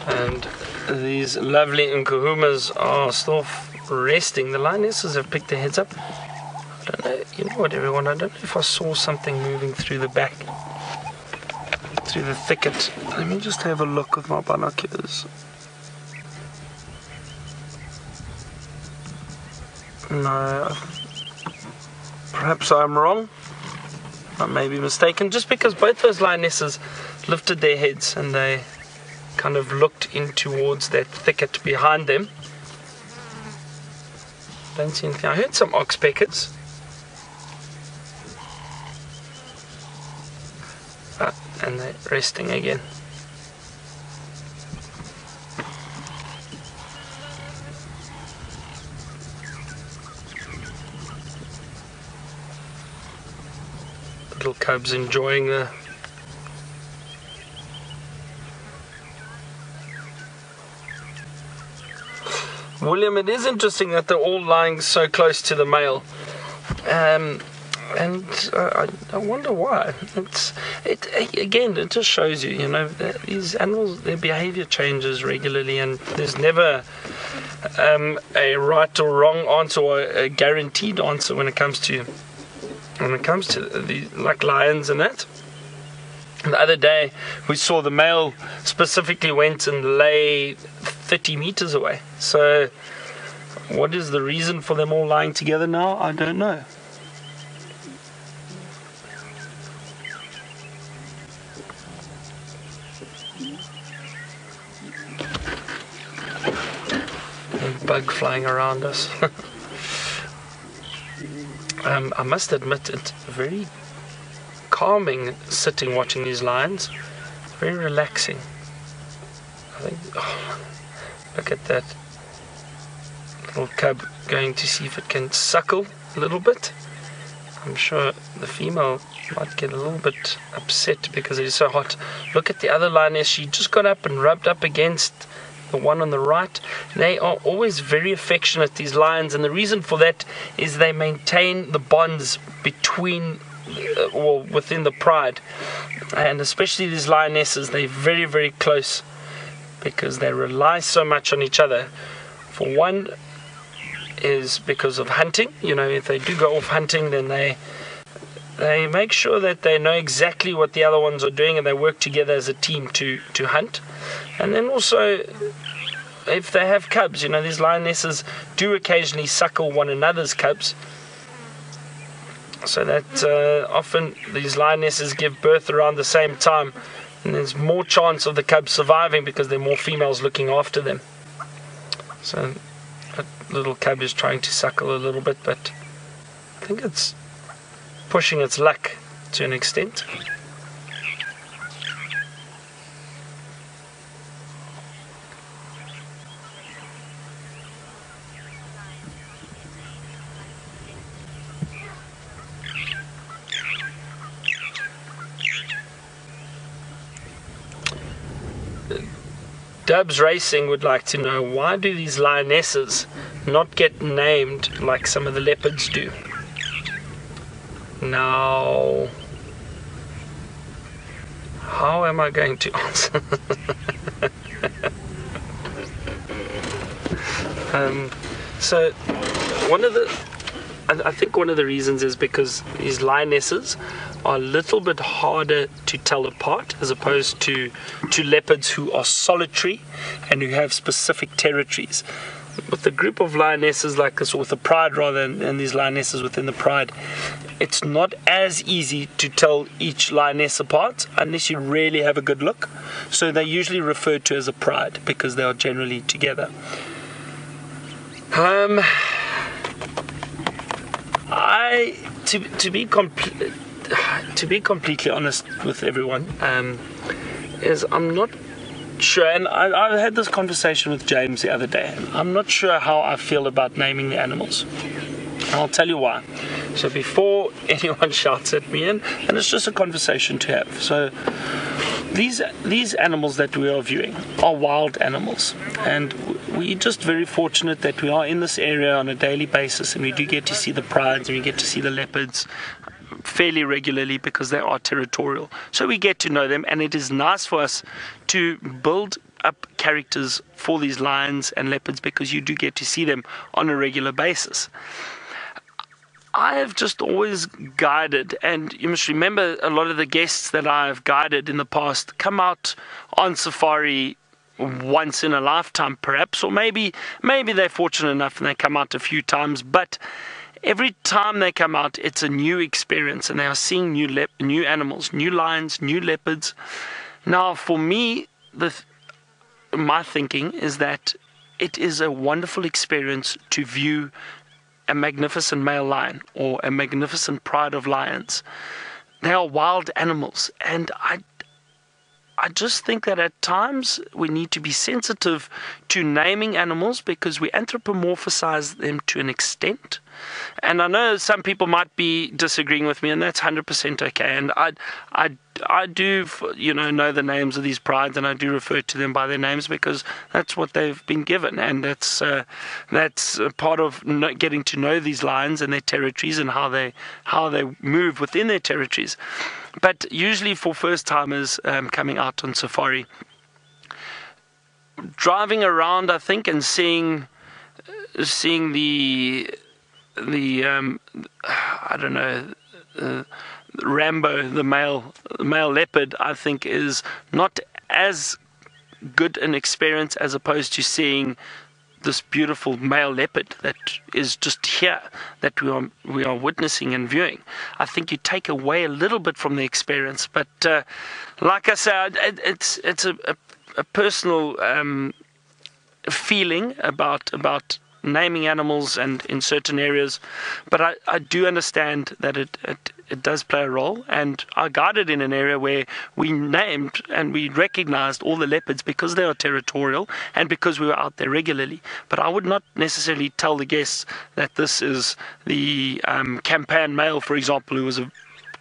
And these lovely Nkuhumas are still resting. The lionesses have picked their heads up. I don't know, you know what everyone, I don't know if I saw something moving through the back, through the thicket. Let me just have a look with my binoculars. No, perhaps I'm wrong. I may be mistaken, just because both those lionesses lifted their heads and they kind of looked in towards that thicket behind them. Don't see anything. I heard some oxpeckers. And they're resting again. Little cubs enjoying the William, it is interesting that they're all lying so close to the male, and I wonder why. It just shows you, you know, that these animals, their behavior changes regularly, and there's never a right or wrong answer or a guaranteed answer when it comes to the, like lions and that. The other day we saw the male specifically went and lay 30 meters away. So what is the reason for them all lying together now? I don't know. A bug flying around us. I must admit, it's very calming sitting watching these lions. Very relaxing. I think, look at that little cub going to see if it can suckle a little bit. I'm sure the female might get a little bit upset because it is so hot. Look at the other lioness. She just got up and rubbed up against the one on the right. They are always very affectionate, these lions, and the reason for that is they maintain the bonds between or within the pride, and especially these lionesses, they're very, very close because they rely so much on each other. For one is because of hunting. You know, if they do go off hunting, then they make sure that they know exactly what the other ones are doing, and they work together as a team to hunt. And then also, if they have cubs, you know, these lionesses do occasionally suckle one another's cubs, so that often these lionesses give birth around the same time, and there's more chance of the cubs surviving because there are more females looking after them. So that little cub is trying to suckle a little bit, but I think it's pushing its luck to an extent. Dubs Racing would like to know, why do these lionesses not get named like some of the leopards do? Now, how am I going to answer? So I think one of the reasons is because these lionesses are a little bit harder to tell apart as opposed to leopards who are solitary and who have specific territories. With a group of lionesses like this, or with a pride rather than these lionesses within the pride, it's not as easy to tell each lioness apart unless you really have a good look. So they're usually referred to as a pride because they are generally together. To be completely honest with everyone, is I'm not sure, and I had this conversation with James the other day. I'm not sure how I feel about naming the animals. And I'll tell you why. So before anyone shouts at me, and it's just a conversation to have. So these animals that we are viewing are wild animals, and we're just very fortunate that we are in this area on a daily basis, and we do get to see the prides and we get to see the leopards fairly regularly because they are territorial. So we get to know them, and it is nice for us to build up characters for these lions and leopards because you do get to see them on a regular basis. I have just always guided, and you must remember a lot of the guests that I've guided in the past come out on safari once in a lifetime perhaps, or maybe they're fortunate enough and they come out a few times, but every time they come out it's a new experience and they are seeing new animals, new lions, new leopards. Now for me, my thinking is that it is a wonderful experience to view a magnificent male lion or a magnificent pride of lions. They are wild animals, and I just think that at times we need to be sensitive to naming animals because we anthropomorphize them to an extent. And I know some people might be disagreeing with me, and that's 100% okay. And I do, know the names of these prides, and I do refer to them by their names because that's what they've been given, and that's part of getting to know these lions and their territories and how they move within their territories. But usually for first-timers coming out on safari, driving around, I think, and seeing the Rambo, the male leopard, I think is not as good an experience as opposed to seeing this beautiful male leopard that is just here, that we are witnessing and viewing. I think you take away a little bit from the experience, but like I said, it's a personal feeling about naming animals and in certain areas, but I do understand that it does play a role, and I guided in an area where we named and we recognized all the leopards because they are territorial and because we were out there regularly. But I would not necessarily tell the guests that this is the Campan male, for example, who was a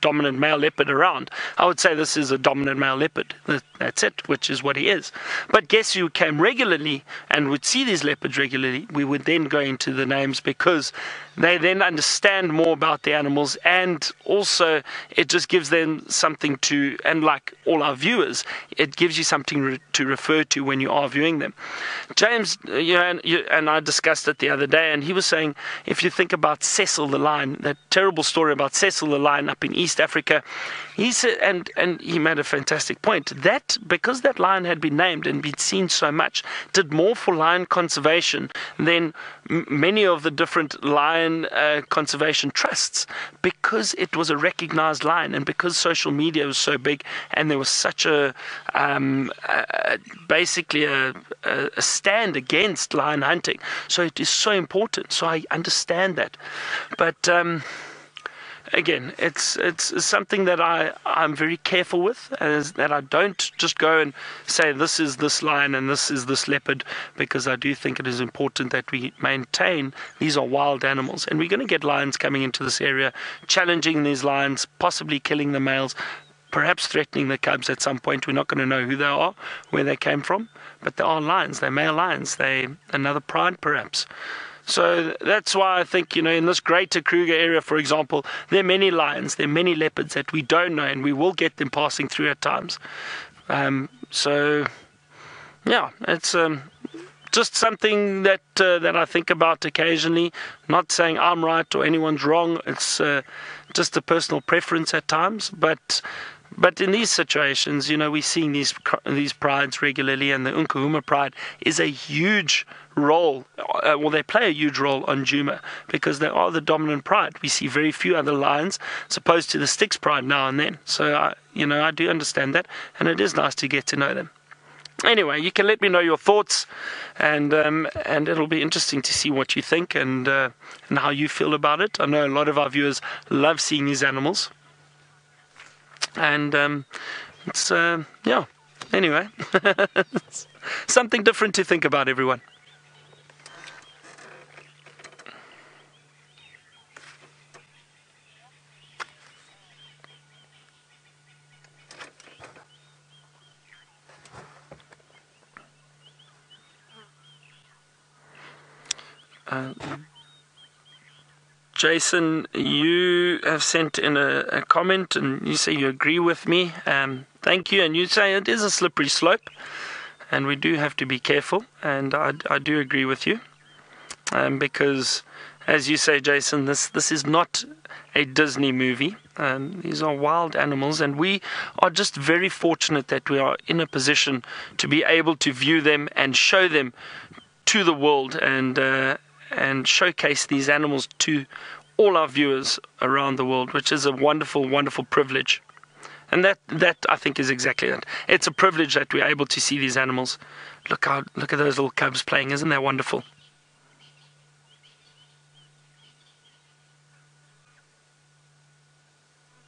dominant male leopard around. I would say this is a dominant male leopard. That's it, which is what he is. But guests who came regularly and would see these leopards regularly, we would then go into the names because they then understand more about the animals, and also it just gives them something to, and like all our viewers, it gives you something to refer to when you are viewing them. James, and I discussed it the other day, and he was saying, if you think about Cecil the lion, that terrible story about Cecil the lion up in East Africa, he said, and he made a fantastic point, that because that lion had been named and been seen so much, did more for lion conservation than many of the different lion conservation trusts, because it was a recognized lion, and because social media was so big and there was such basically a stand against lion hunting. So it is so important. So I understand that, but again, it's something that I'm very careful with, is that I don't just go and say this is this lion and this is this leopard, because I do think it is important that we maintain these are wild animals, and we're going to get lions coming into this area, challenging these lions, possibly killing the males, perhaps threatening the cubs at some point. We're not going to know who they are, where they came from, but they are lions, they're male lions, they're another pride perhaps. So that's why I think, in this greater Kruger area, for example, there are many lions, there are many leopards that we don't know, and we will get them passing through at times. So, yeah, it's just something that I think about occasionally. Not saying I'm right or anyone's wrong. It's just a personal preference at times, but in these situations, we're seeing these prides regularly, and the Nkuhuma pride is a huge role, they play a huge role on Djuma because they are the dominant pride. We see very few other lions, as opposed to the Styx pride now and then. So, I do understand that, and it is nice to get to know them. Anyway, you can let me know your thoughts, and it'll be interesting to see what you think and how you feel about it. I know a lot of our viewers love seeing these animals. And it's anyway, something different to think about, everyone. Jason, you have sent in a comment, and you say you agree with me. Thank you. And you say it is a slippery slope. and we do have to be careful, and I do agree with you, because, as you say, Jason, this is not a Disney movie. These are wild animals, and we are just very fortunate that we are in a position to be able to view them and show them to the world, and showcase these animals to all our viewers around the world, which is a wonderful, wonderful privilege. And that I think is exactly it. It's a privilege that we're able to see these animals. Look at those little cubs playing. Isn't that wonderful?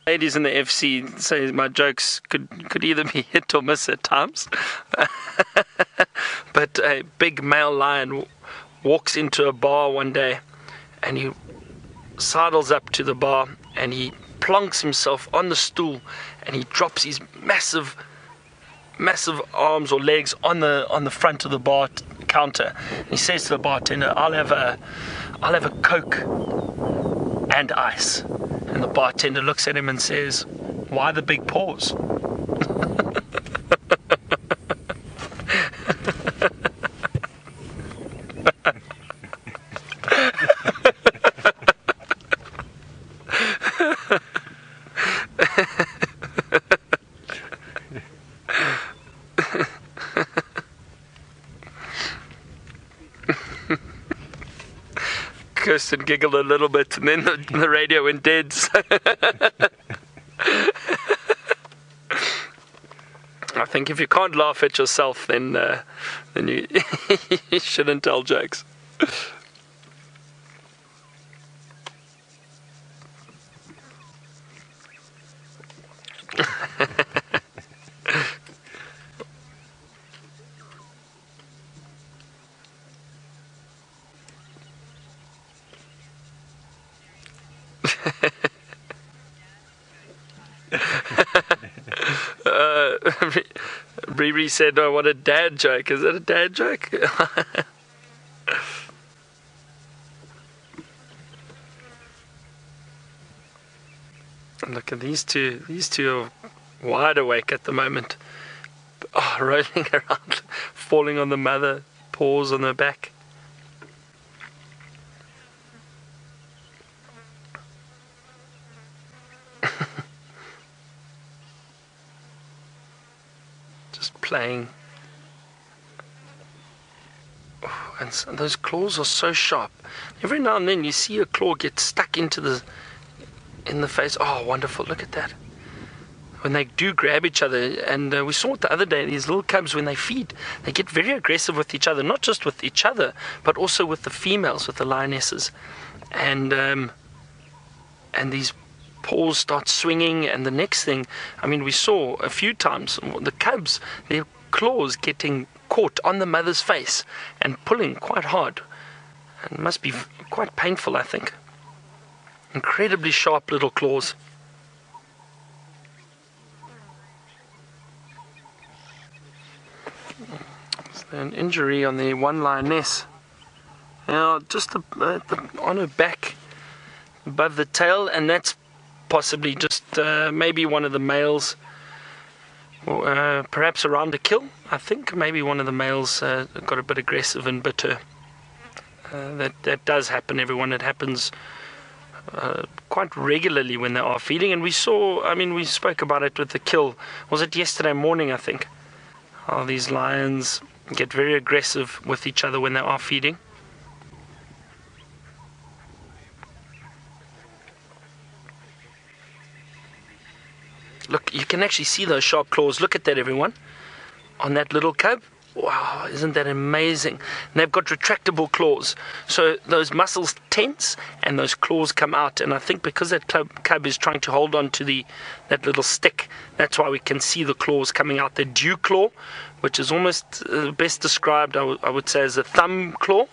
Ladies in the FC say my jokes could either be hit or miss at times. But a big male lion walks into a bar one day, and he sidles up to the bar, and he plonks himself on the stool, and he drops his massive arms or legs on the front of the bar counter. And he says to the bartender, I'll have a Coke and ice. And the bartender looks at him and says, why the big paws? Kirsten giggled a little bit, and then the radio went dead. I think if you can't laugh at yourself, then you, you shouldn't tell jokes. Riri said, oh, what a dad joke. Is it a dad joke? Look at these two. These two are wide awake at the moment. Oh, rolling around, falling on the mother, paws on their back. Just playing. Oh, and those claws are so sharp. Every now and then you see a claw get stuck in the face. Oh, wonderful. Look at that. When they do grab each other, and we saw it the other day, these little cubs, when they feed, they get very aggressive with each other, not just with each other, but also with the females, with the lionesses. And these paws start swinging, and the next thing, I mean, we saw a few times the cubs, their claws getting caught on the mother's face and pulling quite hard. And it must be quite painful, I think. Incredibly sharp little claws. An injury on the one lioness. Now, just on her back, above the tail, and that's possibly just maybe one of the males, or perhaps around a kill. I think maybe one of the males got a bit aggressive and bit her. That does happen, everyone. It happens quite regularly when they are feeding, and we saw, I mean, we spoke about it with the kill. Was it yesterday morning, I think? How these lions get very aggressive with each other when they are feeding. Look, you can actually see those sharp claws. Look at that, everyone. On that little cub. Wow, isn't that amazing? And they've got retractable claws. So those muscles tense and those claws come out. And I think because that cub is trying to hold on to that little stick, that's why we can see the claws coming out. The dew claw, which is almost best described, I would say, as a thumb claw.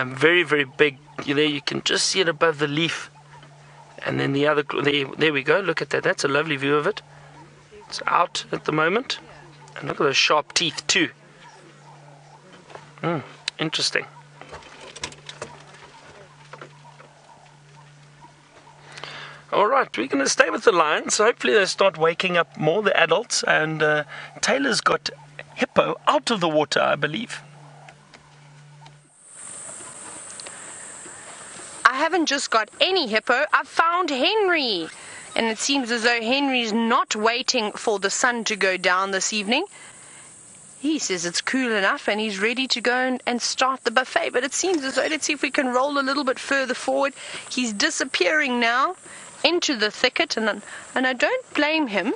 Very, very big. There you can just see it above the leaf. And then the other, there we go. Look at that. That's a lovely view of it. It's out at the moment. And look at those sharp teeth too. Interesting. Alright, we're going to stay with the lions. Hopefully they start waking up more, the adults. And Taylor's got hippo out of the water, I believe. I haven't just got any hippo, I've found Henry. And it seems as though Henry's not waiting for the sun to go down this evening. He says it's cool enough and he's ready to go and start the buffet. But it seems as though, let's see if we can roll a little bit further forward. He's disappearing now into the thicket, and I don't blame him,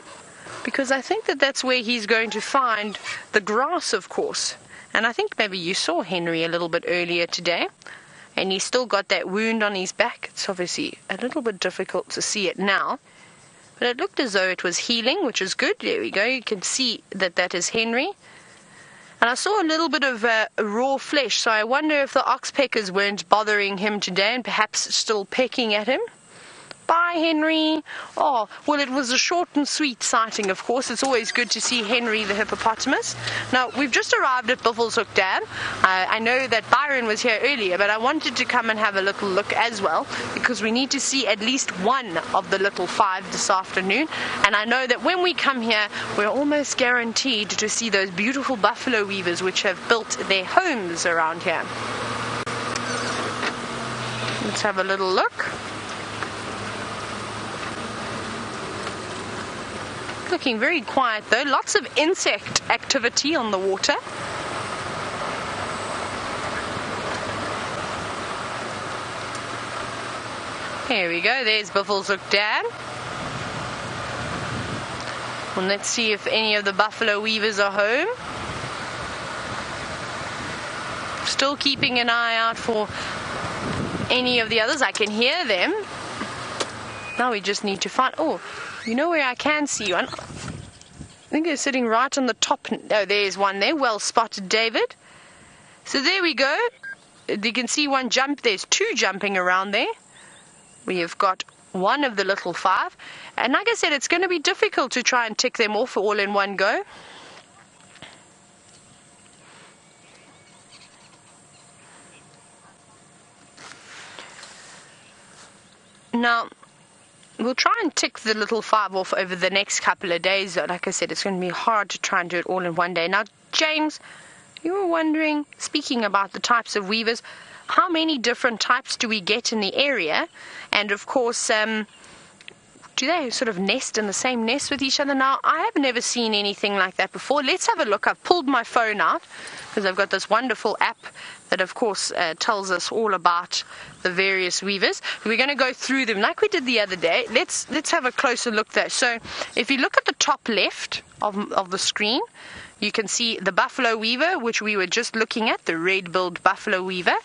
because I think that that's where he's going to find the grass, of course. And I think maybe you saw Henry a little bit earlier today, and he's still got that wound on his back. It's obviously a little bit difficult to see it now, but it looked as though it was healing, which is good. There we go. You can see that that is Henry. And I saw a little bit of raw flesh, so I wonder if the oxpeckers weren't bothering him today and perhaps still pecking at him. Bye, Henry. Oh, well, it was a short and sweet sighting, of course. It's always good to see Henry the hippopotamus. Now, we've just arrived at Buffelshoek Dam. I know that Byron was here earlier, but I wanted to come and have a little look as well, because we need to see at least one of the little five this afternoon. And I know that when we come here, we're almost guaranteed to see those beautiful buffalo weavers which have built their homes around here. Let's have a little look. Looking very quiet though, lots of insect activity on the water. Here we go, there's Buffelshoek Dam. And let's see if any of the buffalo weavers are home. Still keeping an eye out for any of the others. I can hear them. Now we just need to find, oh, you know where I can see one? I think they're sitting right on the top. Oh, there's one there. Well spotted, David. So there we go. You can see one jump. There's two jumping around there. We have got one of the little five. And like I said, it's going to be difficult to try and tick them off all in one go. Now, we'll try and tick the little five off over the next couple of days. Like I said, it's going to be hard to try and do it all in one day. Now, James, you were wondering, speaking about the types of weavers, how many different types do we get in the area? And of course, do they sort of nest in the same nest with each other? Now, I have never seen anything like that before. Let's have a look. I've pulled my phone out because I've got this wonderful app that, of course, tells us all about the various weavers. We're going to go through them like we did the other day. Let's have a closer look there. So if you look at the top left of the screen, you can see the buffalo weaver, which we were just looking at, the red-billed buffalo weaver.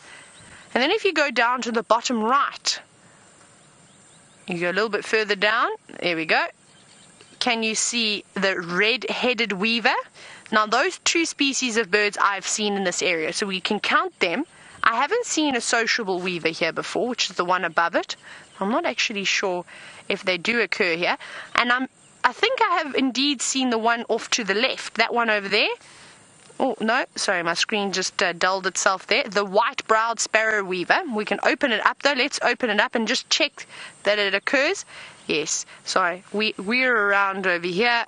And then if you go down to the bottom right, you go a little bit further down, there we go. Can you see the red-headed weaver? Now, those two species of birds I've seen in this area, so we can count them. I haven't seen a sociable weaver here before, which is the one above it. I'm not actually sure if they do occur here. And I think I have indeed seen the one off to the left, that one over there. Oh, no, sorry, my screen just dulled itself there. The white-browed sparrow weaver. We can open it up, though. Let's open it up and just check that it occurs. Yes, sorry, we're around over here,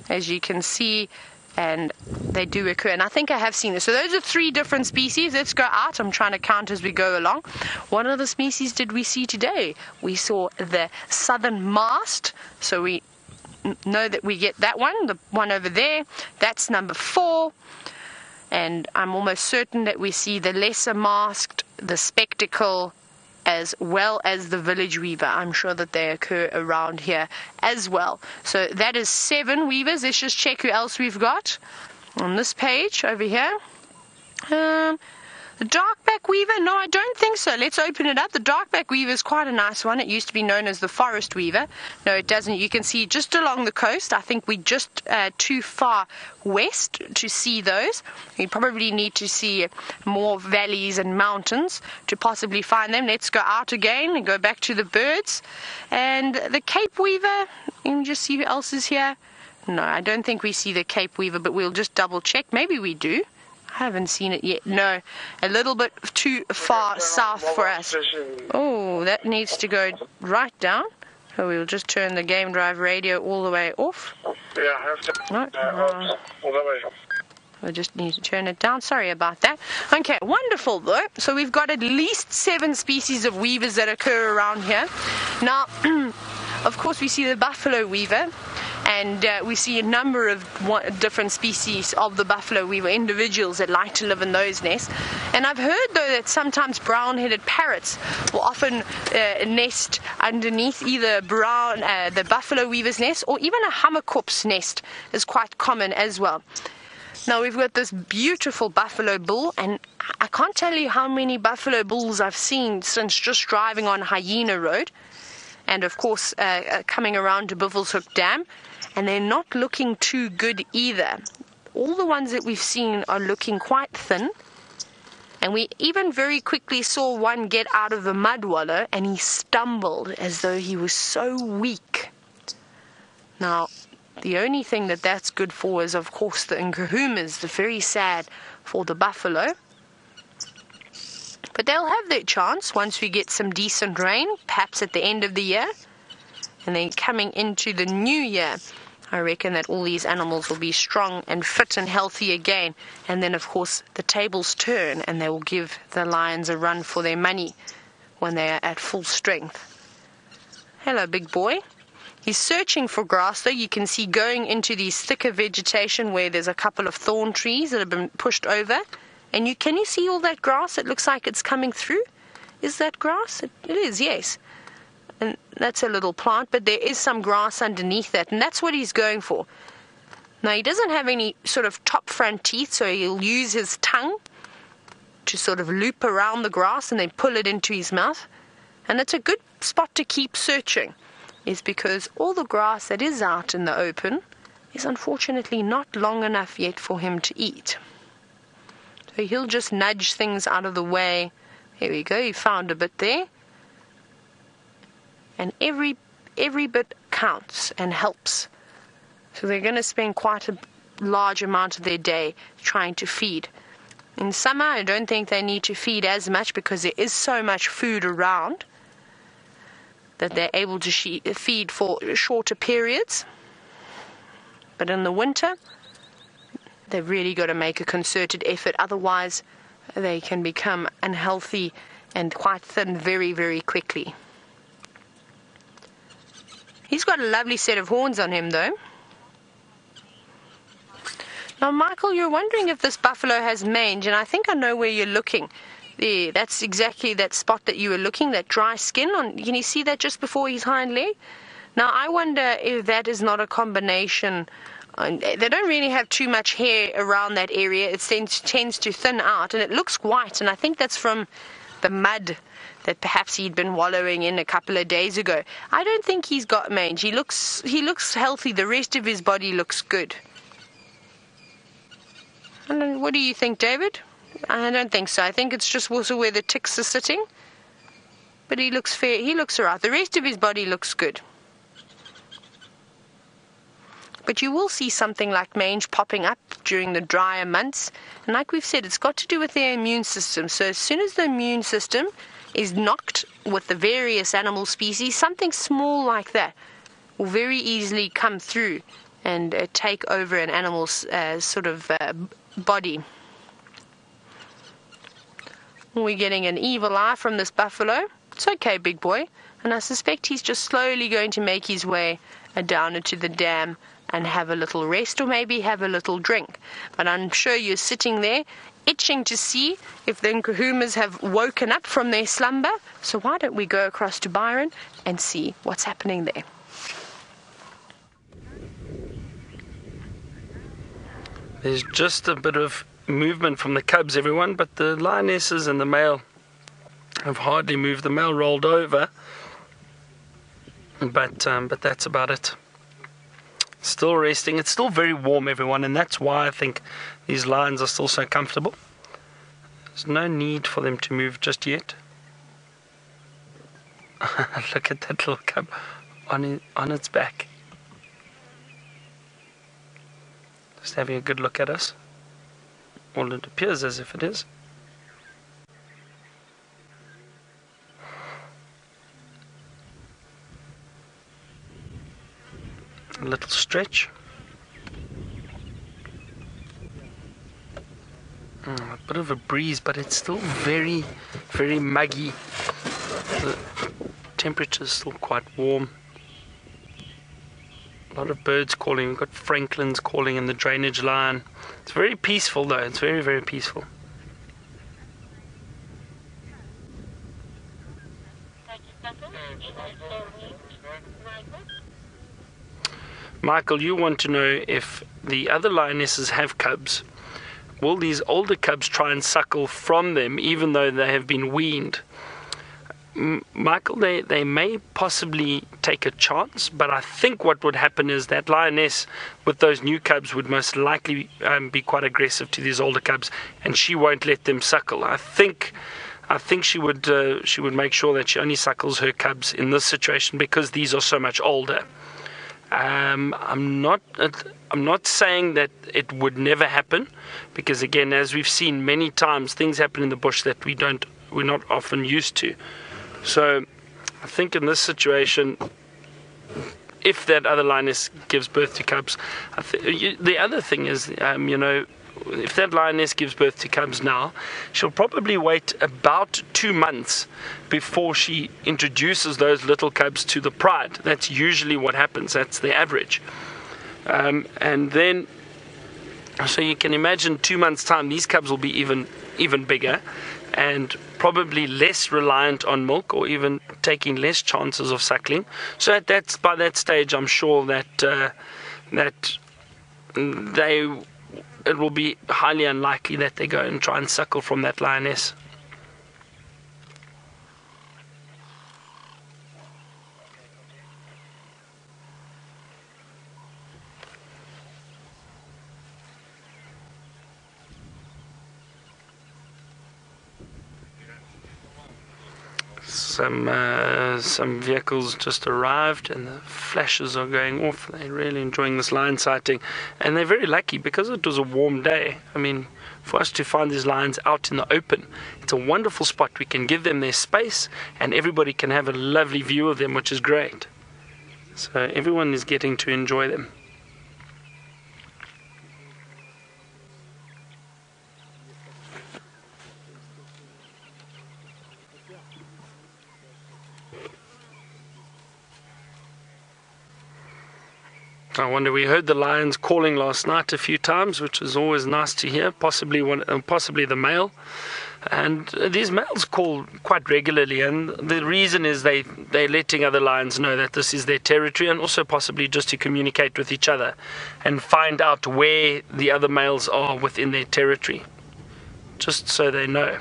as you can see, and they do occur. And I think I have seen this. So those are three different species. Let's go out. I'm trying to count as we go along. What other species did we see today? We saw the southern mast. So we know that we get that one, the one over there. That's number 4. And I'm almost certain that we see the lesser masked, the spectacle, as well as the village weaver. I'm sure that they occur around here as well. So that is 7 weavers. Let's just check who else we've got on this page over here. The darkback weaver? No, I don't think so. Let's open it up. The darkback weaver is quite a nice one. It used to be known as the forest weaver. No, it doesn't. You can see just along the coast. I think we're just too far west to see those. We probably need to see more valleys and mountains to possibly find them. Let's go out again and go back to the birds. And the Cape weaver, let me just see who else is here. No, I don't think we see the Cape weaver, but we'll just double check. Maybe we do. I haven't seen it yet. No, a little bit too far south for us. Oh, that needs to go right down. So we'll just turn the game drive radio all the way off. Yeah, I have to. No. All the way. I just need to turn it down. Sorry about that. Okay, wonderful though. So we've got at least 7 species of weavers that occur around here. Now, of course, we see the buffalo weaver, and we see a number of different species of the buffalo weaver, individuals that like to live in those nests. And I've heard though that sometimes brown-headed parrots will often nest underneath either the buffalo weaver's nest, or even a hammerkorp's nest is quite common as well. Now we've got this beautiful buffalo bull, and I can't tell you how many buffalo bulls I've seen since just driving on Hyena Road, and of course coming around to Buffelshoek Dam, and they're not looking too good either. All the ones that we've seen are looking quite thin, and we even very quickly saw one get out of the mud wallow, and he stumbled as though he was so weak. Now, the only thing that that's good for is, of course, the Nkuhumas. They're very sad for the buffalo. But they'll have their chance once we get some decent rain, perhaps at the end of the year. And then coming into the new year, I reckon that all these animals will be strong and fit and healthy again. And then, of course, the tables turn and they will give the lions a run for their money when they are at full strength. Hello, big boy. He's searching for grass, though. You can see going into these thicker vegetation where there's a couple of thorn trees that have been pushed over. And can you see all that grass? It looks like it's coming through. Is that grass? It is, yes. And that's a little plant, but there is some grass underneath that, and that's what he's going for. Now, he doesn't have any sort of top front teeth, so he'll use his tongue to sort of loop around the grass and then pull it into his mouth. And it's a good spot to keep searching, is because all the grass that is out in the open is unfortunately not long enough yet for him to eat. So he'll just nudge things out of the way. Here we go, he found a bit there. And every bit counts and helps. So they're going to spend quite a large amount of their day trying to feed. In summer, I don't think they need to feed as much because there is so much food around that they're able to feed for shorter periods. But in the winter, they've really got to make a concerted effort. Otherwise, they can become unhealthy and quite thin very, very quickly. He's got a lovely set of horns on him, though. Now, Michael, you're wondering if this buffalo has mange, and I think I know where you're looking. There, that's exactly that spot that you were looking, that dry skin. Can you see that just before his hind leg? Now, I wonder if that is not a combination. They don't really have too much hair around that area. It tends to thin out, and it looks white, and I think that's from the mud that perhaps he'd been wallowing in a couple of days ago. I don't think he's got mange. He looks healthy. The rest of his body looks good. What do you think, David? I don't think so. I think it's just also where the ticks are sitting. But he looks fair. He looks alright. The rest of his body looks good. But you will see something like mange popping up during the drier months. And like we've said, it's got to do with their immune system. So as soon as the immune system is knocked with the various animal species, something small like that will very easily come through and take over an animal's body. We're getting an evil eye from this buffalo. It's okay, big boy. And I suspect he's just slowly going to make his way down into the dam and have a little rest, or maybe have a little drink. But I'm sure you're sitting there itching to see if the Nkuhumas have woken up from their slumber. So why don't we go across to Byron and see what's happening there. There's just a bit of movement from the cubs, everyone, but the lionesses and the male have hardly moved. The male rolled over, but that's about it. Still resting. It's still very warm, everyone, and that's why I think these lions are still so comfortable. There's no need for them to move just yet. Look at that little cub on its back. Just having a good look at us. Well, it appears as if it is. A little stretch. A bit of a breeze, but it's still very, very muggy. The temperature is still quite warm. A lot of birds calling. We've got francolins calling in the drainage line. It's very peaceful though. It's very, very peaceful. Michael, you want to know if the other lionesses have cubs. Will these older cubs try and suckle from them even though they have been weaned? Michael, they may possibly take a chance, but I think what would happen is that lioness with those new cubs would most likely be quite aggressive to these older cubs, and she won't let them suckle. I think she would make sure that she only suckles her cubs in this situation because these are so much older. I'm not saying that it would never happen, because again, as we've seen many times, things happen in the bush that we're not often used to. So I think in this situation, if that other lioness gives birth to cubs, the other thing is, if that lioness gives birth to cubs now, she'll probably wait about 2 months before she introduces those little cubs to the pride. That's usually what happens. That's the average. And then, so you can imagine 2 months' time, these cubs will be even bigger and probably less reliant on milk, or even taking less chances of suckling. So by that stage, I'm sure that it will be highly unlikely that they go and try and suckle from that lioness. Some vehicles just arrived and the flashes are going off. They're really enjoying this lion sighting, and they're very lucky because it was a warm day. I mean, for us to find these lions out in the open, it's a wonderful spot. We can give them their space and everybody can have a lovely view of them, which is great. So everyone is getting to enjoy them. I wonder, we heard the lions calling last night a few times, which is always nice to hear, possibly the male. And these males call quite regularly, and the reason is they're letting other lions know that this is their territory, and also possibly just to communicate with each other and find out where the other males are within their territory, just so they know.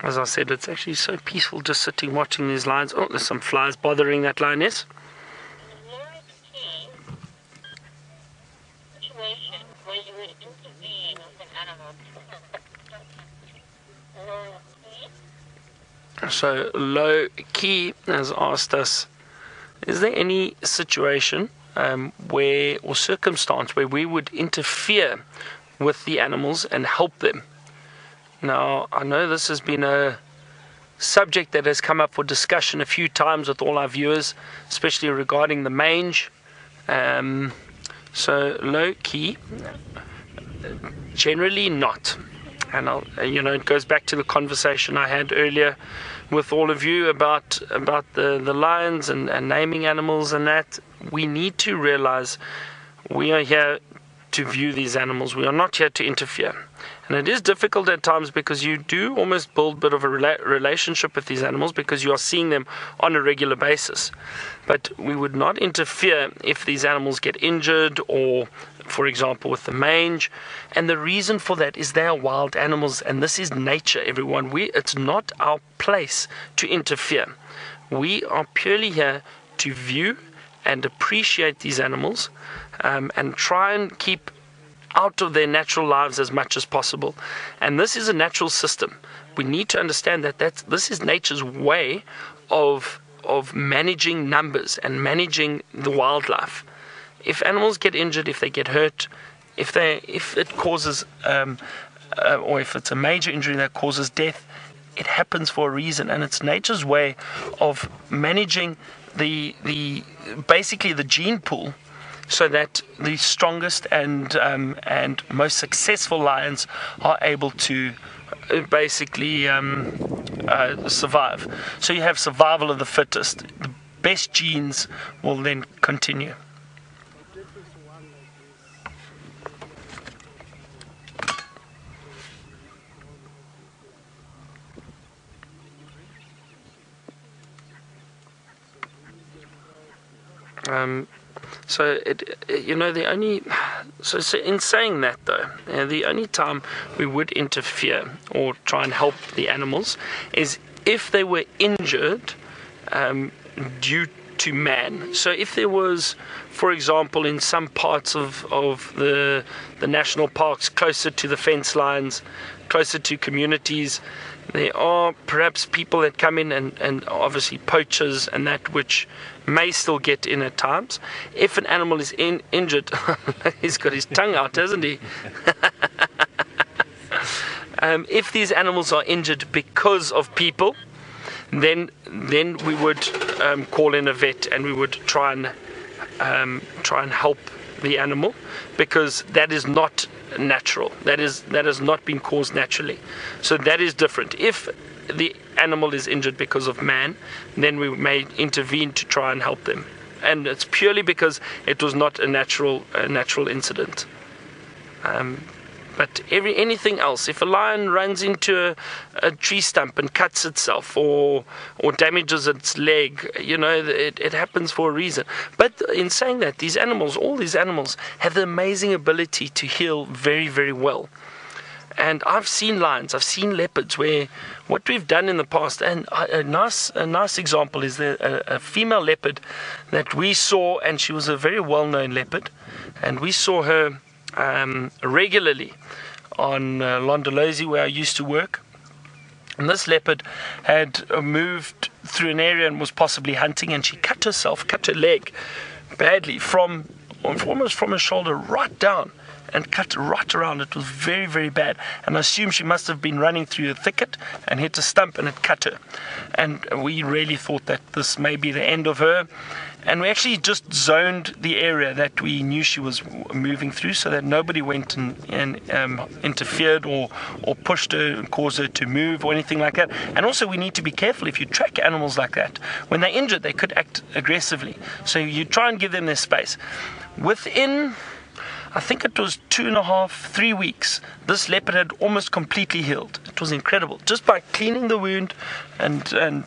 As I said, it's actually so peaceful just sitting watching these lions. Oh, there's some flies bothering that lioness. So Low Key has asked us, is there any situation or circumstance where we would interfere with the animals and help them? Now, I know this has been a subject that has come up for discussion a few times with all our viewers, especially regarding the mange. So, Low Key, generally not. And it goes back to the conversation I had earlier with all of you about the lions and naming animals and that. We need to realize we are here to view these animals. We are not here to interfere. And it is difficult at times because you do almost build a bit of a relationship with these animals because you are seeing them on a regular basis. But we would not interfere if these animals get injured or, for example, with the mange. And the reason for that is they are wild animals, and this is nature, everyone. It's not our place to interfere. We are purely here to view and appreciate these animals and try and keep out of their natural lives as much as possible. And this is a natural system. We need to understand that this is nature's way of managing numbers and managing the wildlife. If animals get injured, if they get hurt, if it causes or if it's a major injury that causes death, it happens for a reason, and it's nature's way of managing basically the gene pool, so that the strongest and most successful lions are able to basically survive. So you have survival of the fittest. The best genes will then continue. So in saying that though, the only time we would interfere or try and help the animals is if they were injured due to man. So if there was, for example, in some parts of the national parks, closer to the fence lines, closer to communities, there are perhaps people that come in and obviously poachers and that, which may still get in at times. If an animal is injured, he's got his tongue out, hasn't he? If these animals are injured because of people, then we would call in a vet, and we would try and help the animal, because that is not natural. That has not been caused naturally. So that is different. If the animal is injured because of man, then we may intervene to try and help them, and it's purely because it was not a natural incident. But anything else, if a lion runs into a tree stump and cuts itself or damages its leg, it happens for a reason. But in saying that, all these animals have the amazing ability to heal very, very well. And I've seen lions, I've seen leopards, where what we've done in the past, and a nice example is a female leopard that we saw, and she was a very well-known leopard, and we saw her regularly on Londolozi, where I used to work. And this leopard had moved through an area and was possibly hunting, and she cut her leg badly almost from her shoulder right down, and cut right around. It was very, very bad, and I assume she must have been running through a thicket and hit a stump, and it cut her. And we really thought that this may be the end of her, and we actually just zoned the area that we knew she was moving through, so that nobody went and interfered or pushed her and caused her to move or anything like that. And also, we need to be careful. If you track animals like that, when they're injured, they could act aggressively, so you try and give them their space. Within, I think it was 2.5, 3 weeks, this leopard had almost completely healed. It was incredible. Just by cleaning the wound and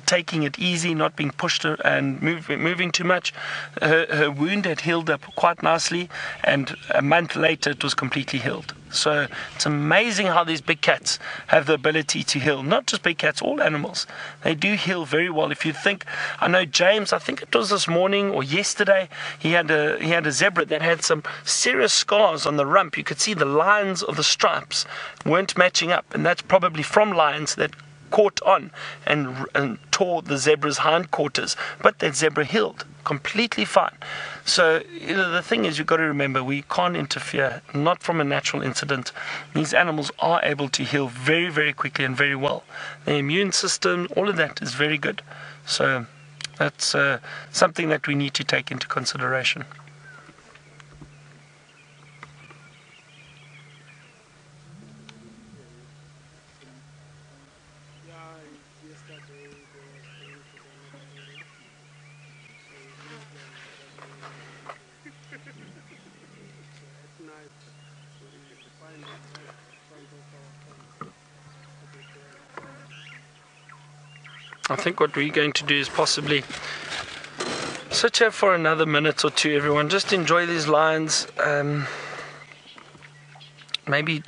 taking it easy, not being pushed and moving too much, her wound had healed up quite nicely, and a month later it was completely healed. So it's amazing how these big cats have the ability to heal. Not just big cats, all animals. They do heal very well. If you think, I know James, I think it was this morning or yesterday, he had a zebra that had some serious scars on the rump. You could see the lines of the stripes weren't matching up, and that's probably from lions that caught on and tore the zebra's hindquarters, but that zebra healed completely fine. So the thing is, you've got to remember, we can't interfere, not from a natural incident. These animals are able to heal very, very quickly and very well. Their immune system, all of that is very good. So that's something that we need to take into consideration. I think what we're going to do is possibly sit here for another minute or two, everyone. Just enjoy these lions. Maybe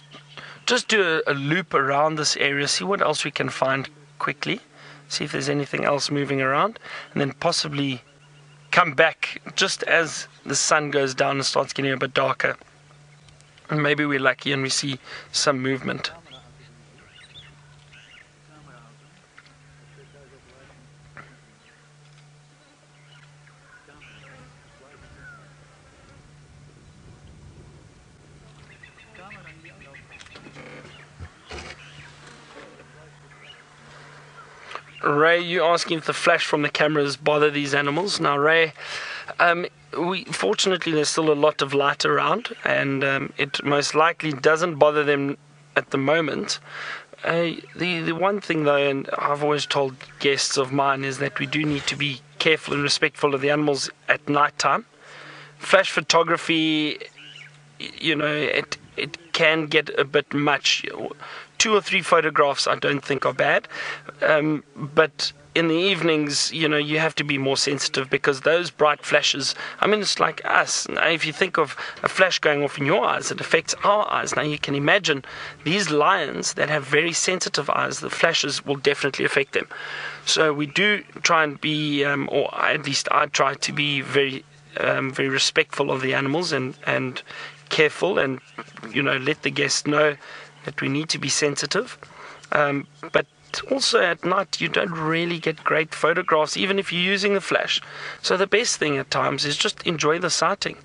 just do a loop around this area, see what else we can find quickly, see if there's anything else moving around, and then possibly come back just as the sun goes down and starts getting a bit darker. And maybe we're lucky and we see some movement. Ray, you're asking if the flash from the cameras bother these animals. Now, Ray, fortunately there's still a lot of light around, and it most likely doesn't bother them at the moment. The one thing though, and I've always told guests of mine, is that we do need to be careful and respectful of the animals at night time. Flash photography, it can get a bit much. 2 or 3 photographs I don't think are bad, but in the evenings, you have to be more sensitive, because those bright flashes, it's like us. Now, if you think of a flash going off in your eyes, it affects our eyes. Now you can imagine these lions that have very sensitive eyes, the flashes will definitely affect them. So we do try and be, or at least I try to be very respectful of the animals and careful, and let the guests know that we need to be sensitive, but also at night you don't really get great photographs even if you're using the flash. So the best thing at times is just enjoy the sighting.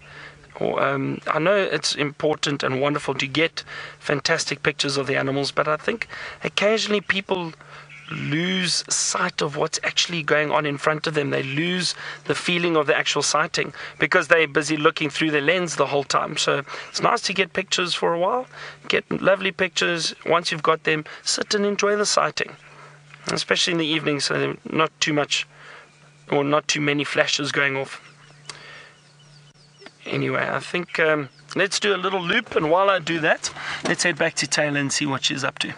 I know it's important and wonderful to get fantastic pictures of the animals, but I think occasionally people lose sight of what's actually going on in front of them. They lose the feeling of the actual sighting because they're busy looking through their lens the whole time. So it's nice to get pictures for a while, get lovely pictures. Once you've got them, sit and enjoy the sighting, especially in the evening, so not too much or not too many flashes going off. Anyway, I think let's do a little loop, and while I do that, let's head back to Taylor and see what she's up to.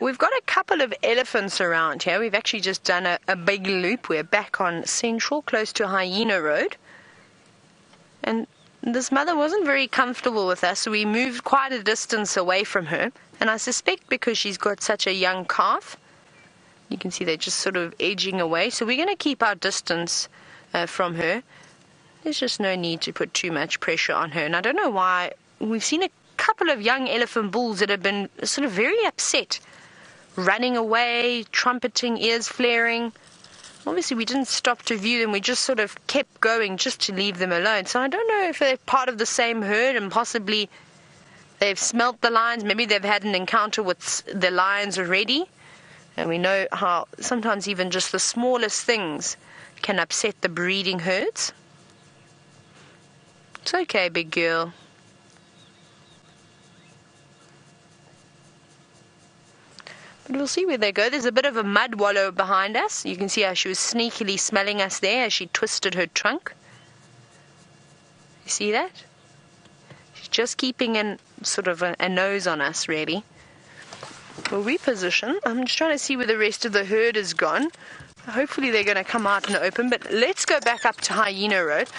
We've got a couple of elephants around here. We've actually just done a big loop. We're back on Central, close to Hyena Road. And this mother wasn't very comfortable with us, so we moved quite a distance away from her. And I suspect because she's got such a young calf, you can see they're just sort of edging away. So we're going to keep our distance from her. There's just no need to put too much pressure on her. And I don't know why. We've seen a couple of young elephant bulls that have been sort of very upset, running away, trumpeting, ears flaring. Obviously we didn't stop to view them, we just sort of kept going just to leave them alone. So I don't know if they're part of the same herd and possibly they've smelt the lions, maybe they've had an encounter with the lions already. And we know how sometimes even just the smallest things can upset the breeding herds. It's okay, big girl. We'll see where they go. There's a bit of a mud wallow behind us. You can see how she was sneakily smelling us there as she twisted her trunk. You see that? She's just keeping a nose on us, really. We'll reposition. I'm just trying to see where the rest of the herd is gone. Hopefully they're going to come out in the open, but let's go back up to Hyena Road.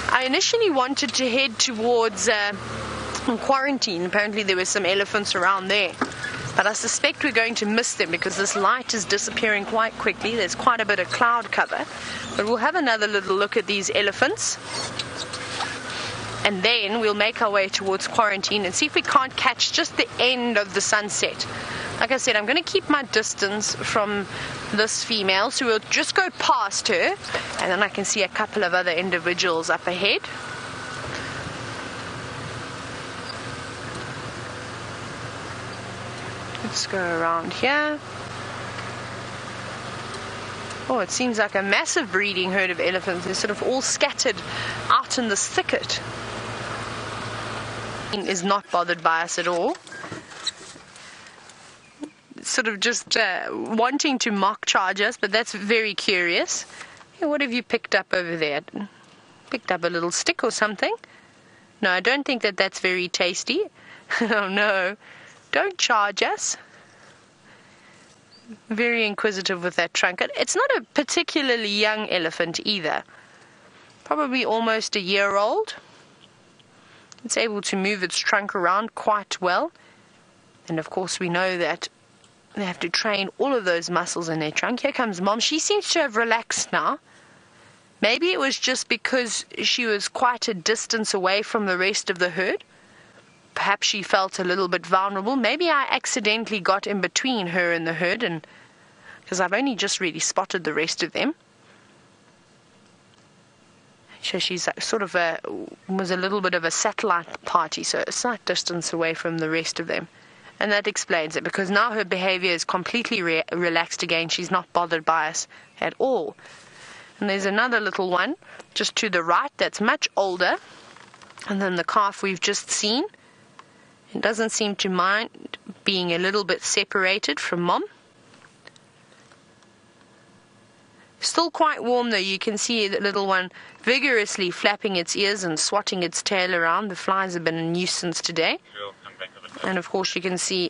I initially wanted to head towards Quarantine. Apparently there were some elephants around there. But I suspect we're going to miss them because this light is disappearing quite quickly. There's quite a bit of cloud cover. But we'll have another little look at these elephants. And then we'll make our way towards Quarantine and see if we can't catch just the end of the sunset. Like I said, I'm going to keep my distance from this female. So we'll just go past her. And then I can see a couple of other individuals up ahead. Let's go around here. Oh, it seems like a massive breeding herd of elephants. They're sort of all scattered out in this thicket. Is not bothered by us at all. Sort of just wanting to mock charge us, but that's very curious. Hey, what have you picked up over there? Picked up a little stick or something? No, I don't think that that's very tasty. Oh no. Don't charge us. Very inquisitive with that trunk. It's not a particularly young elephant either. Probably almost a year old. It's able to move its trunk around quite well. And of course we know that they have to train all of those muscles in their trunk. Here comes Mom. She seems to have relaxed now. Maybe it was just because she was quite a distance away from the rest of the herd. Perhaps she felt a little bit vulnerable. Maybe I accidentally got in between her and the herd, and because I've only just really spotted the rest of them. So she's sort of was a little bit of a satellite party, so a slight distance away from the rest of them. And that explains it, because now her behavior is completely relaxed again. She's not bothered by us at all. And there's another little one just to the right that's much older. And then the calf we've just seen. It doesn't seem to mind being a little bit separated from mom. Still quite warm though. You can see the little one vigorously flapping its ears and swatting its tail around. The flies have been a nuisance today. And of course you can see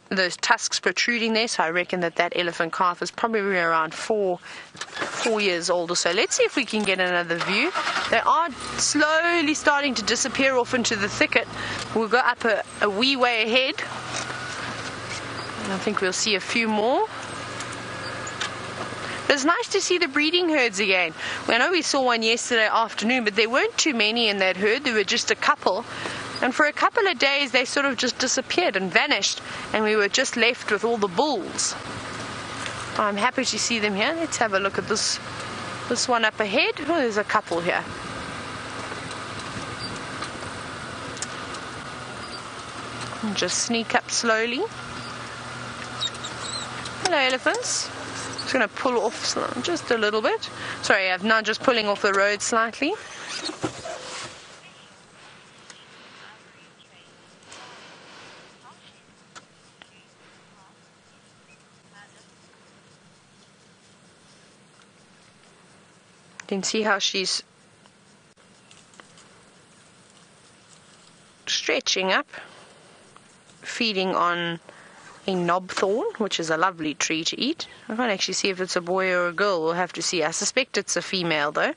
those tusks protruding there, so I reckon that elephant calf is probably around 4 years old or so. Let's see if we can get another view. They are slowly starting to disappear off into the thicket. We'll go up a wee way ahead, and I think we'll see a few more. It's nice to see the breeding herds again. I know we saw one yesterday afternoon, but there weren't too many in that herd. There were just a couple. And for a couple of days, they sort of just disappeared and vanished, and we were just left with all the bulls. I'm happy to see them here. Let's have a look at this one up ahead. Oh, there's a couple here. And just sneak up slowly. Hello, elephants. Just going to pull off just a little bit. Sorry, I'm now just pulling off the road slightly. You can see how she's stretching up, feeding on a knobthorn, which is a lovely tree to eat. I can't actually see if it's a boy or a girl. We'll have to see. I suspect it's a female though.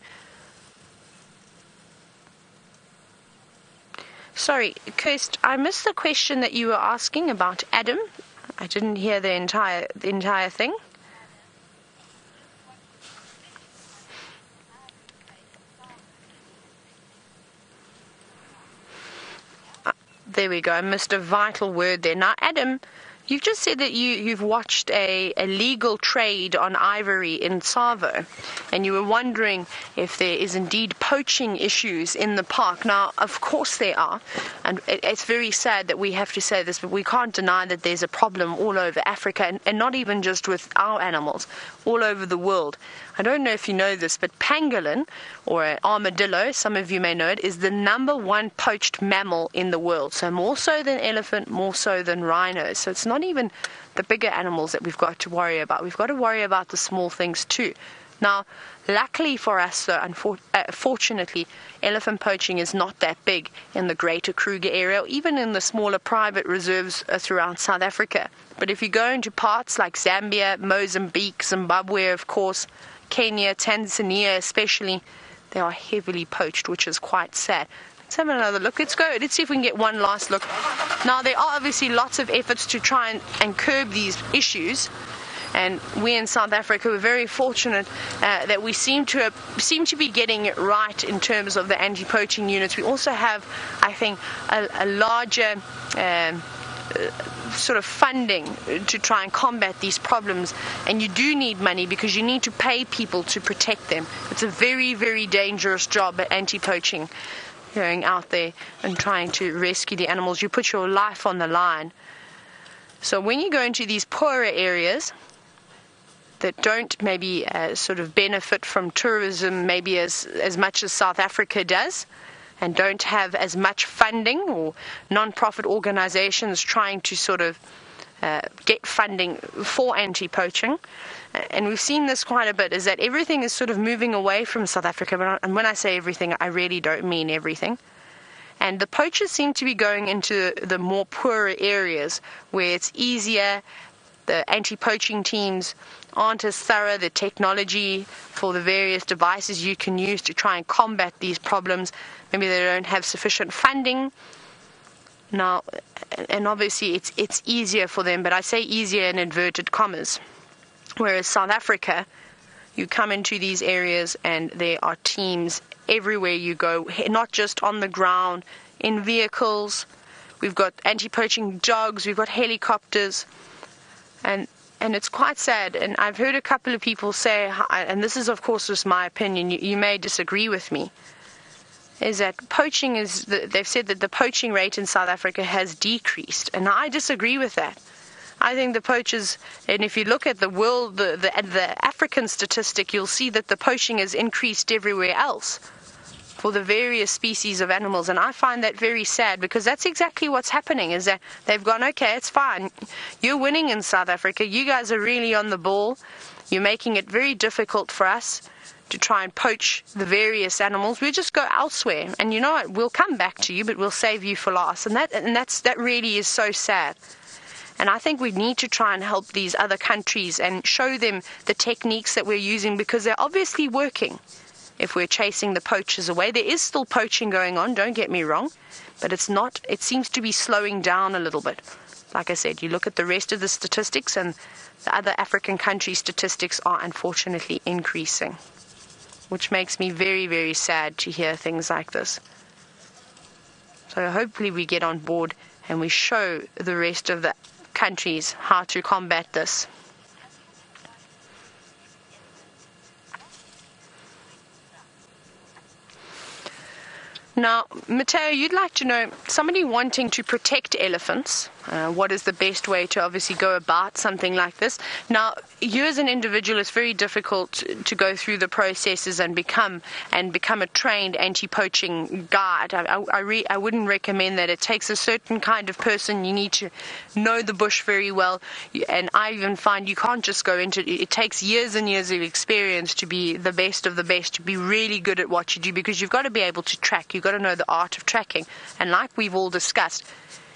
Sorry, Kirst, I missed the question that you were asking about Adam. I didn't hear the entire thing. There we go. I missed a vital word there. Now, Adam, you've just said that you've watched a legal trade on ivory in Tsavo, and you were wondering if there is indeed poaching issues in the park. Now, of course there are, and it's very sad that we have to say this, but we can't deny that there's a problem all over Africa, and not even just with our animals, all over the world. I don't know if you know this, but pangolin, or an armadillo, some of you may know it, is the #1 poached mammal in the world. So more so than elephant, more so than rhinos. So it's not even the bigger animals that we've got to worry about. We've got to worry about the small things too. Now, luckily for us, though, fortunately, elephant poaching is not that big in the greater Kruger area, or even in the smaller private reserves throughout South Africa. But if you go into parts like Zambia, Mozambique, Zimbabwe, of course, Kenya, Tanzania especially, they are heavily poached, which is quite sad. Let's have another look. Let's see if we can get one last look. Now, there are obviously lots of efforts to try and curb these issues. And we in South Africa were very fortunate that we seem to be getting it right in terms of the anti-poaching units. We also have, I think, a larger sort of funding to try and combat these problems. And you do need money because you need to pay people to protect them. It's a very, very dangerous job at anti-poaching, going out there and trying to rescue the animals. You put your life on the line. So when you go into these poorer areas that don't maybe sort of benefit from tourism maybe as much as South Africa does, and don't have as much funding, or non-profit organizations trying to sort of get funding for anti-poaching. And we've seen this quite a bit, is that everything is sort of moving away from South Africa. And when I say everything, I really don't mean everything. And the poachers seem to be going into the more poorer areas where it's easier. The anti-poaching teams aren't as thorough. The technology for the various devices you can use to try and combat these problems, maybe they don't have sufficient funding. Now, and obviously it's easier for them, but I say easier in inverted commas. Whereas South Africa, You come into these areas and there are teams everywhere you go, not just on the ground, in vehicles. We've got anti-poaching dogs, we've got helicopters, and it's quite sad. And I've heard a couple of people say, and this is of course just my opinion, you may disagree with me, is that poaching they've said that the poaching rate in South Africa has decreased, and I disagree with that. I think the poachers, and if you look at the world, the African statistic, you'll see that the poaching has increased everywhere else for the various species of animals, and I find that very sad, because that's exactly what's happening, is that they've gone, okay, it's fine, you're winning in South Africa, you guys are really on the ball, you're making it very difficult for us to try and poach the various animals, we'll just go elsewhere, and you know what, we'll come back to you, but we'll save you for last. And that really is so sad. And I think we need to try and help these other countries and show them the techniques that we're using, because they're obviously working. If we're chasing the poachers away, there is still poaching going on, don't get me wrong, but it seems to be slowing down a little bit. Like I said, you look at the rest of the statistics, and the other African country statistics are unfortunately increasing, which makes me very, very sad to hear things like this. So hopefully we get on board and we show the rest of the countries how to combat this. Now, Matteo, you'd like to know, somebody wanting to protect elephants, what is the best way to obviously go about something like this? Now, you as an individual, it's very difficult to go through the processes and become a trained anti-poaching guide. I wouldn't recommend that. It takes a certain kind of person. You need to know the bush very well, and I even find you can't just go into it. It takes years and years of experience to be the best of the best, to be really good at what you do, because you've got to be able to track. You've got to know the art of tracking, and like we've all discussed,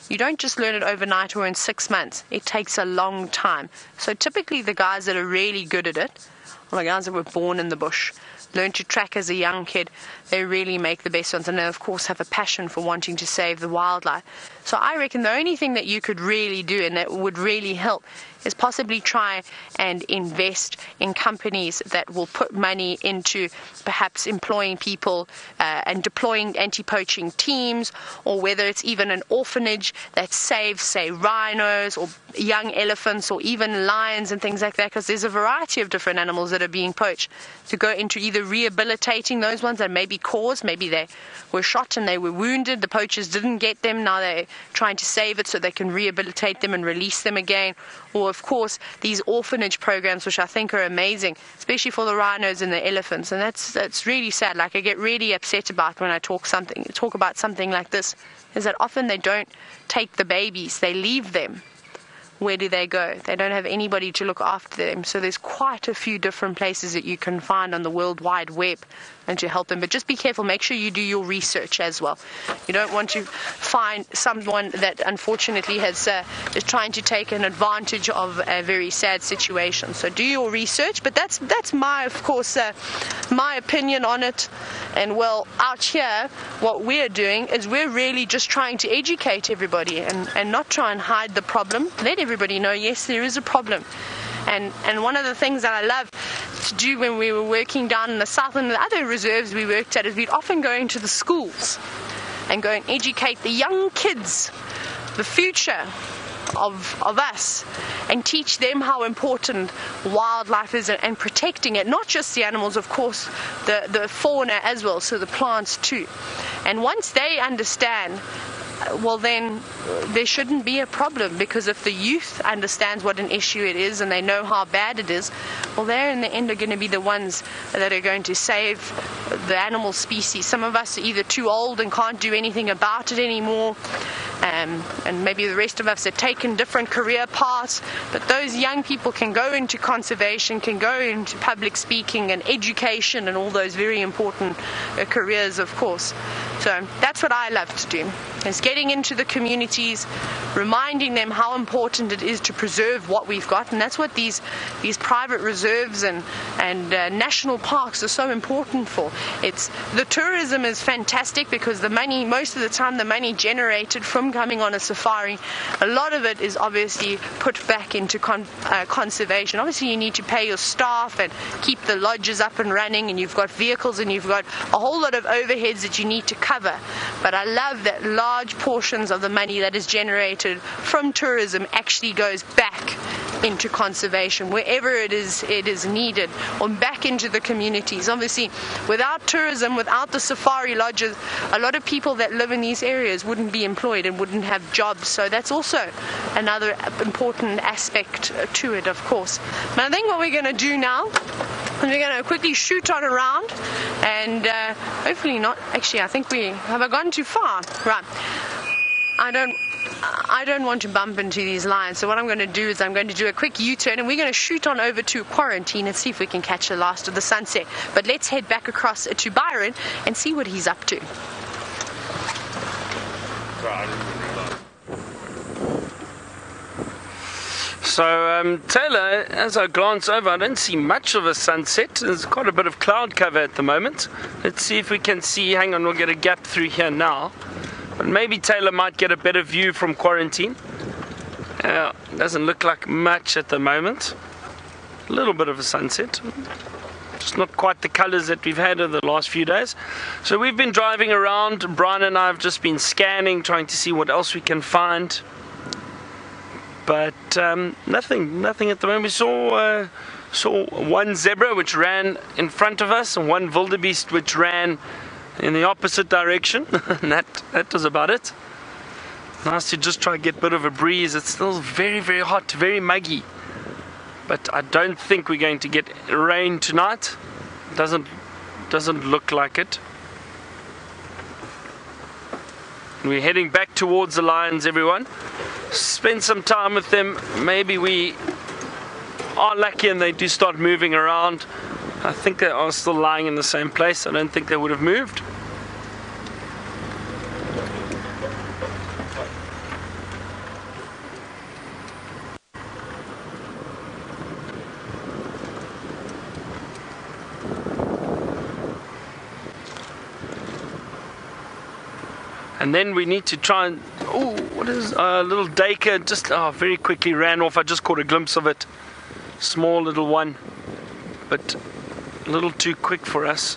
you don't just learn it overnight or in 6 months. It takes a long time. So typically the guys that are really good at it are the guys that were born in the bush, learn to track as a young kid. They really make the best ones, and they of course have a passion for wanting to save the wildlife. So I reckon the only thing that you could really do, and that would really help, is possibly try and invest in companies that will put money into perhaps employing people and deploying anti-poaching teams, or whether it's even an orphanage that saves, say, rhinos or young elephants or even lions and things like that, because there's a variety of different animals that are being poached, to go into either rehabilitating those ones that maybe they were shot and they were wounded, the poachers didn't get them, now they're trying to save it so they can rehabilitate them and release them again. Or of course these orphanage programs, which I think are amazing, especially for the rhinos and the elephants. And that's really sad. Like, I get really upset about when I talk about something like this, is that often they don't take the babies, they leave them. Where do they go? They don't have anybody to look after them. So there's quite a few different places that you can find on the World Wide Web and to help them. But just be careful. Make sure you do your research as well. You don't want to find someone that unfortunately is trying to take an advantage of a very sad situation. So do your research. But that's my, of course, my opinion on it. And well, out here, what we're doing is we're really just trying to educate everybody and not try and hide the problem. Let everybody know, yes, there is a problem. And one of the things that I love to do when we were working down in the south and the other reserves we worked at, is we'd often go into the schools and go and educate the young kids, the future of us, and teach them how important wildlife is and protecting it, not just the animals, of course, the fauna as well, so the plants too. And once they understand, well, then there shouldn't be a problem, because if the youth understands what an issue it is and they know how bad it is, well, they're in the end are going to be the ones that are going to save the animal species. Some of us are either too old and can't do anything about it anymore, and maybe the rest of us have taken different career paths, but those young people can go into conservation, can go into public speaking and education and all those very important careers, of course. So that's what I love to do, is getting into the communities, reminding them how important it is to preserve what we've got. And that's what these private reserves and national parks are so important for. The tourism is fantastic because the money, most of the time the money generated from coming on a safari, a lot of it is obviously put back into conservation. Obviously you need to pay your staff and keep the lodges up and running, and you've got vehicles and you've got a whole lot of overheads that you need to cover. But I love that large portions of the money that is generated from tourism actually goes back into conservation wherever it is needed, or back into the communities. Obviously without tourism, without the safari lodges, a lot of people that live in these areas wouldn't be employed and wouldn't have jobs. So that's also another important aspect to it, of course. But I think what we're going to do now is we're going to quickly shoot on around, and hopefully not. Actually, I think have I gone too far? Right. I don't want to bump into these lions, so what I'm going to do is I'm going to do a quick U-turn, and we're going to shoot on over to Quarantine and see if we can catch the last of the sunset. But let's head back across to Byron and see what he's up to. So Taylor, as I glance over, I don't see much of a sunset. There's quite a bit of cloud cover at the moment. Let's see if we can see. Hang on, we'll get a gap through here now. But maybe Taylor might get a better view from Quarantine. Doesn't look like much at the moment. A little bit of a sunset. Just not quite the colours that we've had over the last few days. So we've been driving around. Brian and I have just been scanning, trying to see what else we can find. But nothing at the moment. We saw one zebra which ran in front of us, and one wildebeest which ran in the opposite direction. And that was about it. Nice to just try to get a bit of a breeze. It's still very, very hot, very muggy. But I don't think we're going to get rain tonight. Doesn't look like it. We're heading back towards the lions, everyone. Spend some time with them. Maybe we are lucky and they do start moving around. I think they are still lying in the same place. I don't think they would have moved. And then we need to try and, what is a little duiker, just very quickly ran off. I just caught a glimpse of it. Small little one, but a little too quick for us.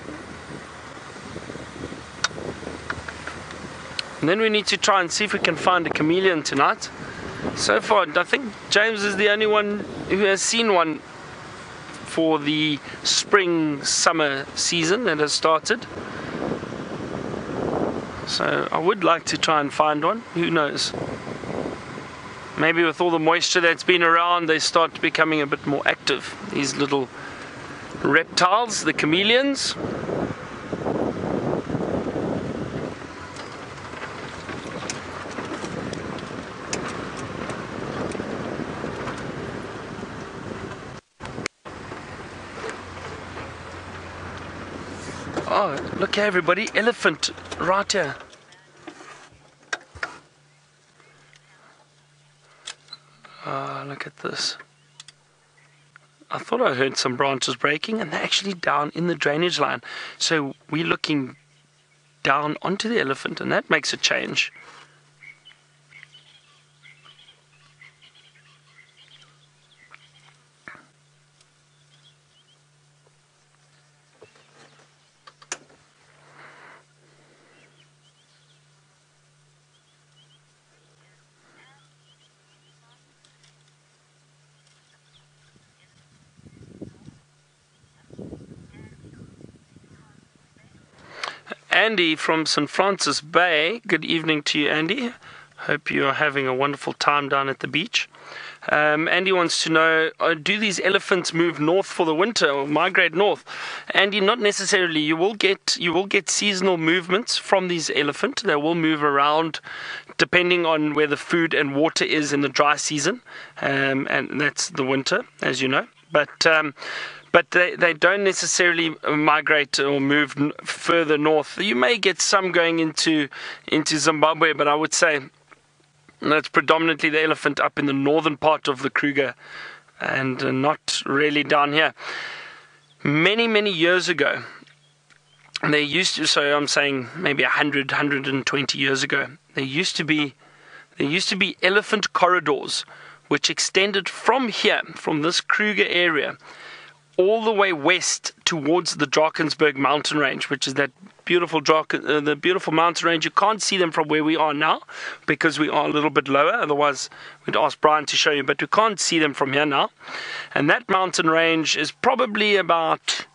And then we need to try and see if we can find a chameleon tonight. So far, I think James is the only one who has seen one for the spring-summer season that has started. So I would like to try and find one. Who knows? Maybe with all the moisture that's been around, they start becoming a bit more active. These little reptiles, the chameleons. Oh, look here, everybody, elephant right here. Oh, look at this. I thought I heard some branches breaking, and they're actually down in the drainage line. So we're looking down onto the elephant, and that makes a change. Andy from St. Francis Bay. Good evening to you, Andy. Hope you are having a wonderful time down at the beach. Andy wants to know, do these elephants move north for the winter or migrate north? Andy, not necessarily. You will get seasonal movements from these elephants. They will move around depending on where the food and water is in the dry season, and that's the winter, as you know. But but they don't necessarily migrate or move further north. You may get some going into Zimbabwe, but I would say that's predominantly the elephant up in the northern part of the Kruger, and not really down here. Many years ago, they used to, so I'm saying maybe 120 years ago, there used to be elephant corridors which extended from here, from this Kruger area, all the way west towards the Drakensberg mountain range, which is that beautiful the beautiful mountain range. You can't see them from where we are now because we are a little bit lower. Otherwise, we'd ask Brian to show you, but we can't see them from here now. And that mountain range is probably about,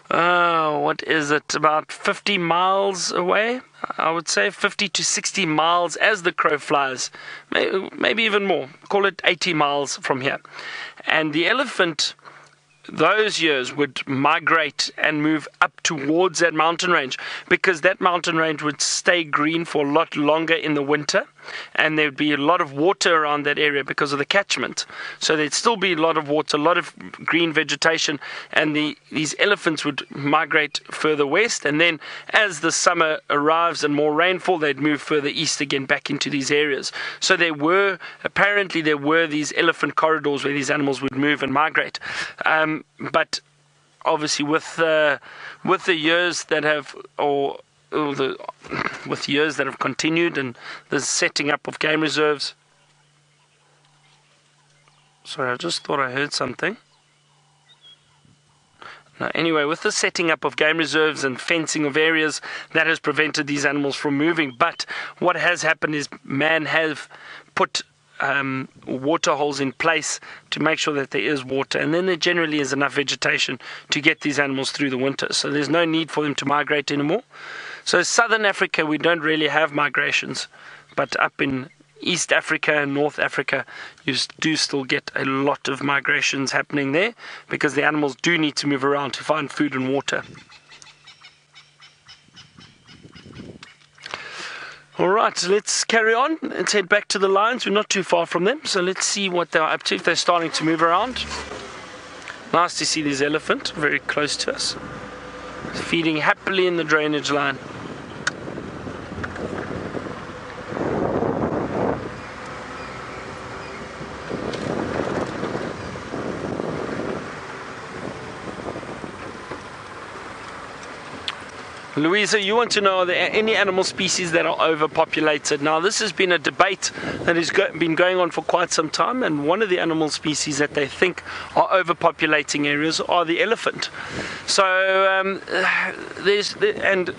what is it, about 50 miles away? I would say 50 to 60 miles as the crow flies, maybe even more. Call it 80 miles from here. And the elephant, those years, would migrate and move up towards that mountain range, because that mountain range would stay green for a lot longer in the winter, and there'd be a lot of water around that area because of the catchment. So there'd still be a lot of water, a lot of green vegetation, and these elephants would migrate further west, and then as the summer arrives and more rainfall, they'd move further east again back into these areas. So apparently there were these elephant corridors where these animals would move and migrate. But obviously with the years that have, with years that have continued, and the setting up of game reserves. Sorry, I just thought I heard something. Now, anyway, with the setting up of game reserves and fencing of areas, that has prevented these animals from moving. But what has happened is man have put water holes in place to make sure that there is water, and then there generally is enough vegetation to get these animals through the winter. So there's no need for them to migrate anymore. So Southern Africa, we don't really have migrations, but up in East Africa and North Africa, you do still get a lot of migrations happening there, because the animals do need to move around to find food and water. Alright, so let's carry on. Let's head back to the lions. We're not too far from them, so let's see what they're up to, if they're starting to move around. Nice to see this elephant very close to us, feeding happily in the drainage line. Louisa, you want to know, are there any animal species that are overpopulated? Now, this has been a debate that has been going on for quite some time, and one of the animal species that they think are overpopulating areas are the elephant. So, and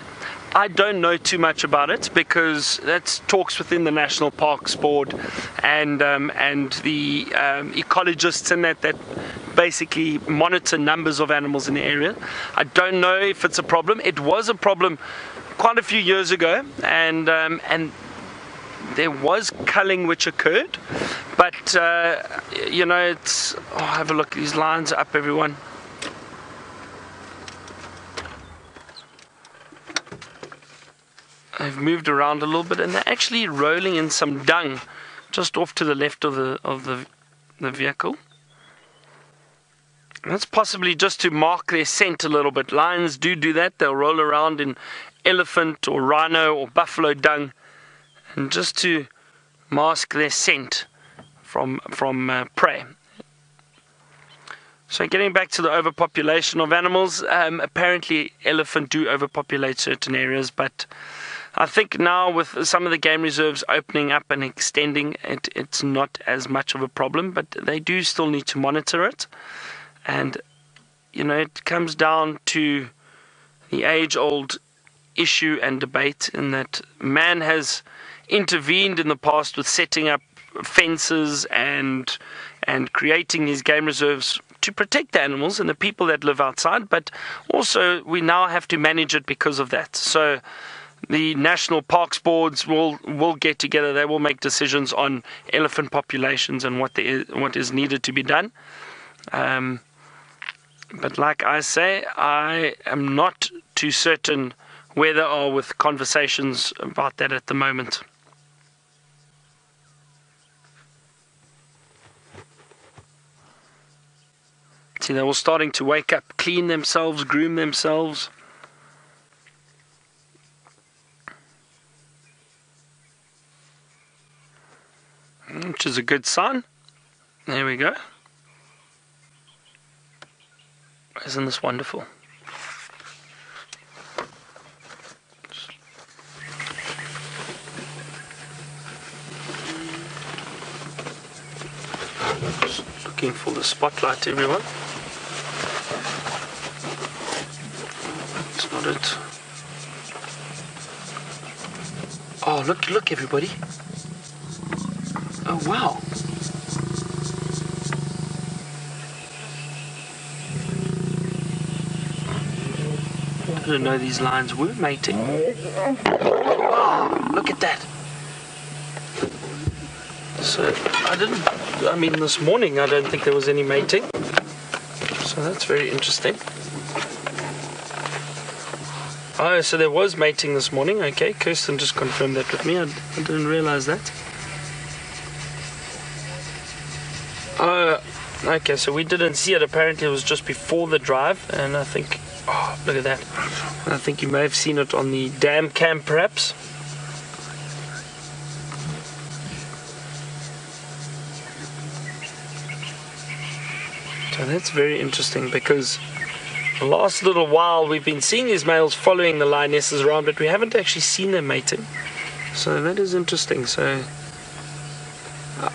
I don't know too much about it, because that's talks within the National Parks Board and the ecologists and that basically monitor numbers of animals in the area. I don't know if it's a problem. It was a problem quite a few years ago, and there was culling which occurred, but you know, it's, have a look, these lines are up, everyone. They've moved around a little bit, and they're actually rolling in some dung just off to the left of the vehicle. That's possibly just to mark their scent a little bit. Lions do that. They'll roll around in elephant or rhino or buffalo dung, and just to mask their scent from prey. So getting back to the overpopulation of animals, apparently elephant do overpopulate certain areas, but I think now with some of the game reserves opening up and extending, it's not as much of a problem, but they do still need to monitor it. And, you know, it comes down to the age-old issue and debate in that man has intervened in the past with setting up fences and creating these game reserves to protect the animals and the people that live outside, but also we now have to manage it because of that. So the national parks boards will get together. They will make decisions on elephant populations and what is needed to be done. But like I say, I am not too certain where they are with conversations about that at the moment. See, they're all starting to wake up, clean themselves, groom themselves. Which is a good sign. There we go. Isn't this wonderful? Just looking for the spotlight, everyone. It's not it. Oh, look, everybody. Oh, wow. I didn't know these lions were mating. Wow, look at that. So, this morning I don't think there was any mating. So that's very interesting. Oh, so there was mating this morning. Okay, Kirsten just confirmed that with me. I didn't realize that. Oh, okay, so we didn't see it. Apparently it was just before the drive, and I think, oh, look at that. I think you may have seen it on the dam cam, perhaps. So that's very interesting, because the last little while we've been seeing these males following the lionesses around, but we haven't actually seen them mating. So that is interesting. So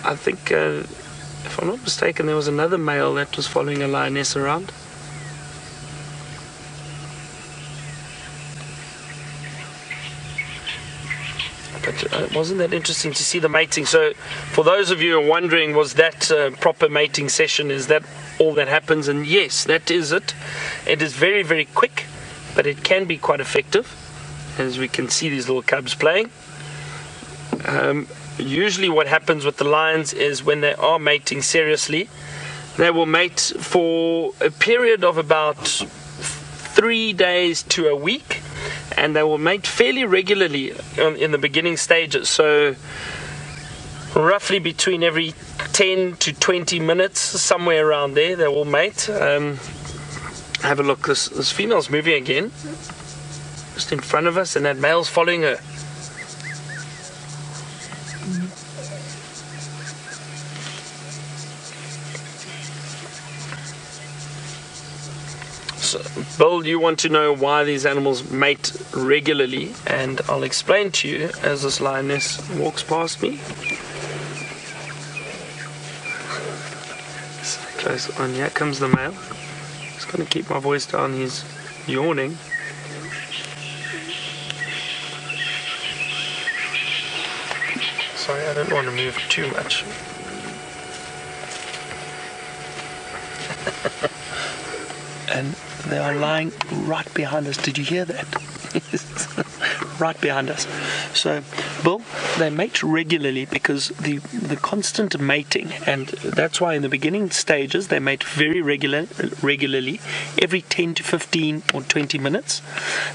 I think, if I'm not mistaken, there was another male that was following a lioness around. But wasn't that interesting to see the mating? So for those of you who are wondering, was that proper mating session? Is that all that happens? And yes, that is it. It is very, very quick, but it can be quite effective. As we can see these little cubs playing. Usually what happens with the lions is when they are mating seriously, they will mate for a period of about 3 days to a week, and they will mate fairly regularly in the beginning stages. So roughly between every 10 to 20 minutes, somewhere around there, they will mate. Have a look, this female's moving again, just in front of us, and that male's following her. So, Bill, you want to know why these animals mate regularly, and I'll explain to you as this lioness walks past me. So close on, here comes the male. Just going to keep my voice down, he's yawning. Sorry, I don't want to move too much. And they are lying right behind us. Did you hear that? Right behind us. So, Bill, they mate regularly because the constant mating, and that's why in the beginning stages they mate very regularly, every 10 to 15 or 20 minutes.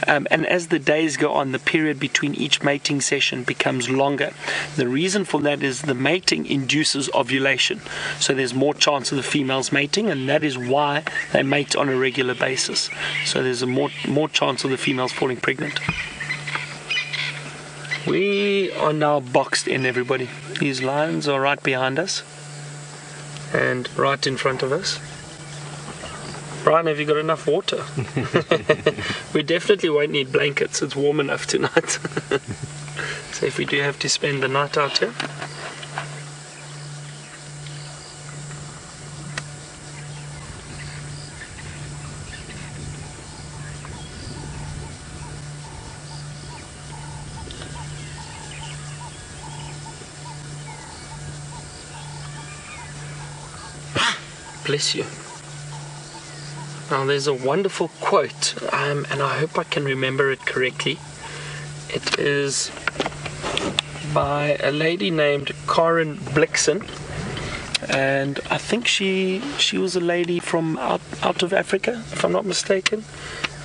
And as the days go on, the period between each mating session becomes longer. The reason for that is the mating induces ovulation. So there's more chance of the females mating, and that is why they mate on a regular basis. So there's a more chance of the females falling pregnant. We are now boxed in, everybody. These lions are right behind us and right in front of us. Brian, have you got enough water? We definitely won't need blankets. It's warm enough tonight. So if we do have to spend the night out here. Bless you. Now there's a wonderful quote, and I hope I can remember it correctly. It is by a lady named Karen Blixen, and I think she was a lady from out of Africa, if I'm not mistaken.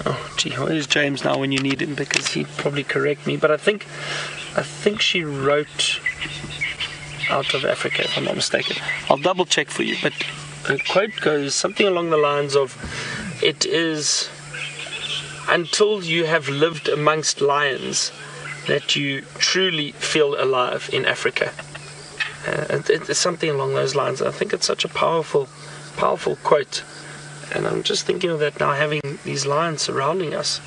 Oh gee, where's James now when you need him, because he'd probably correct me, but I think she wrote out of Africa, if I'm not mistaken. I'll double check for you, but a quote goes something along the lines of, it is until you have lived amongst lions that you truly feel alive in Africa. It's something along those lines. I think it's such a powerful quote. And I'm just thinking of that now, having these lions surrounding us.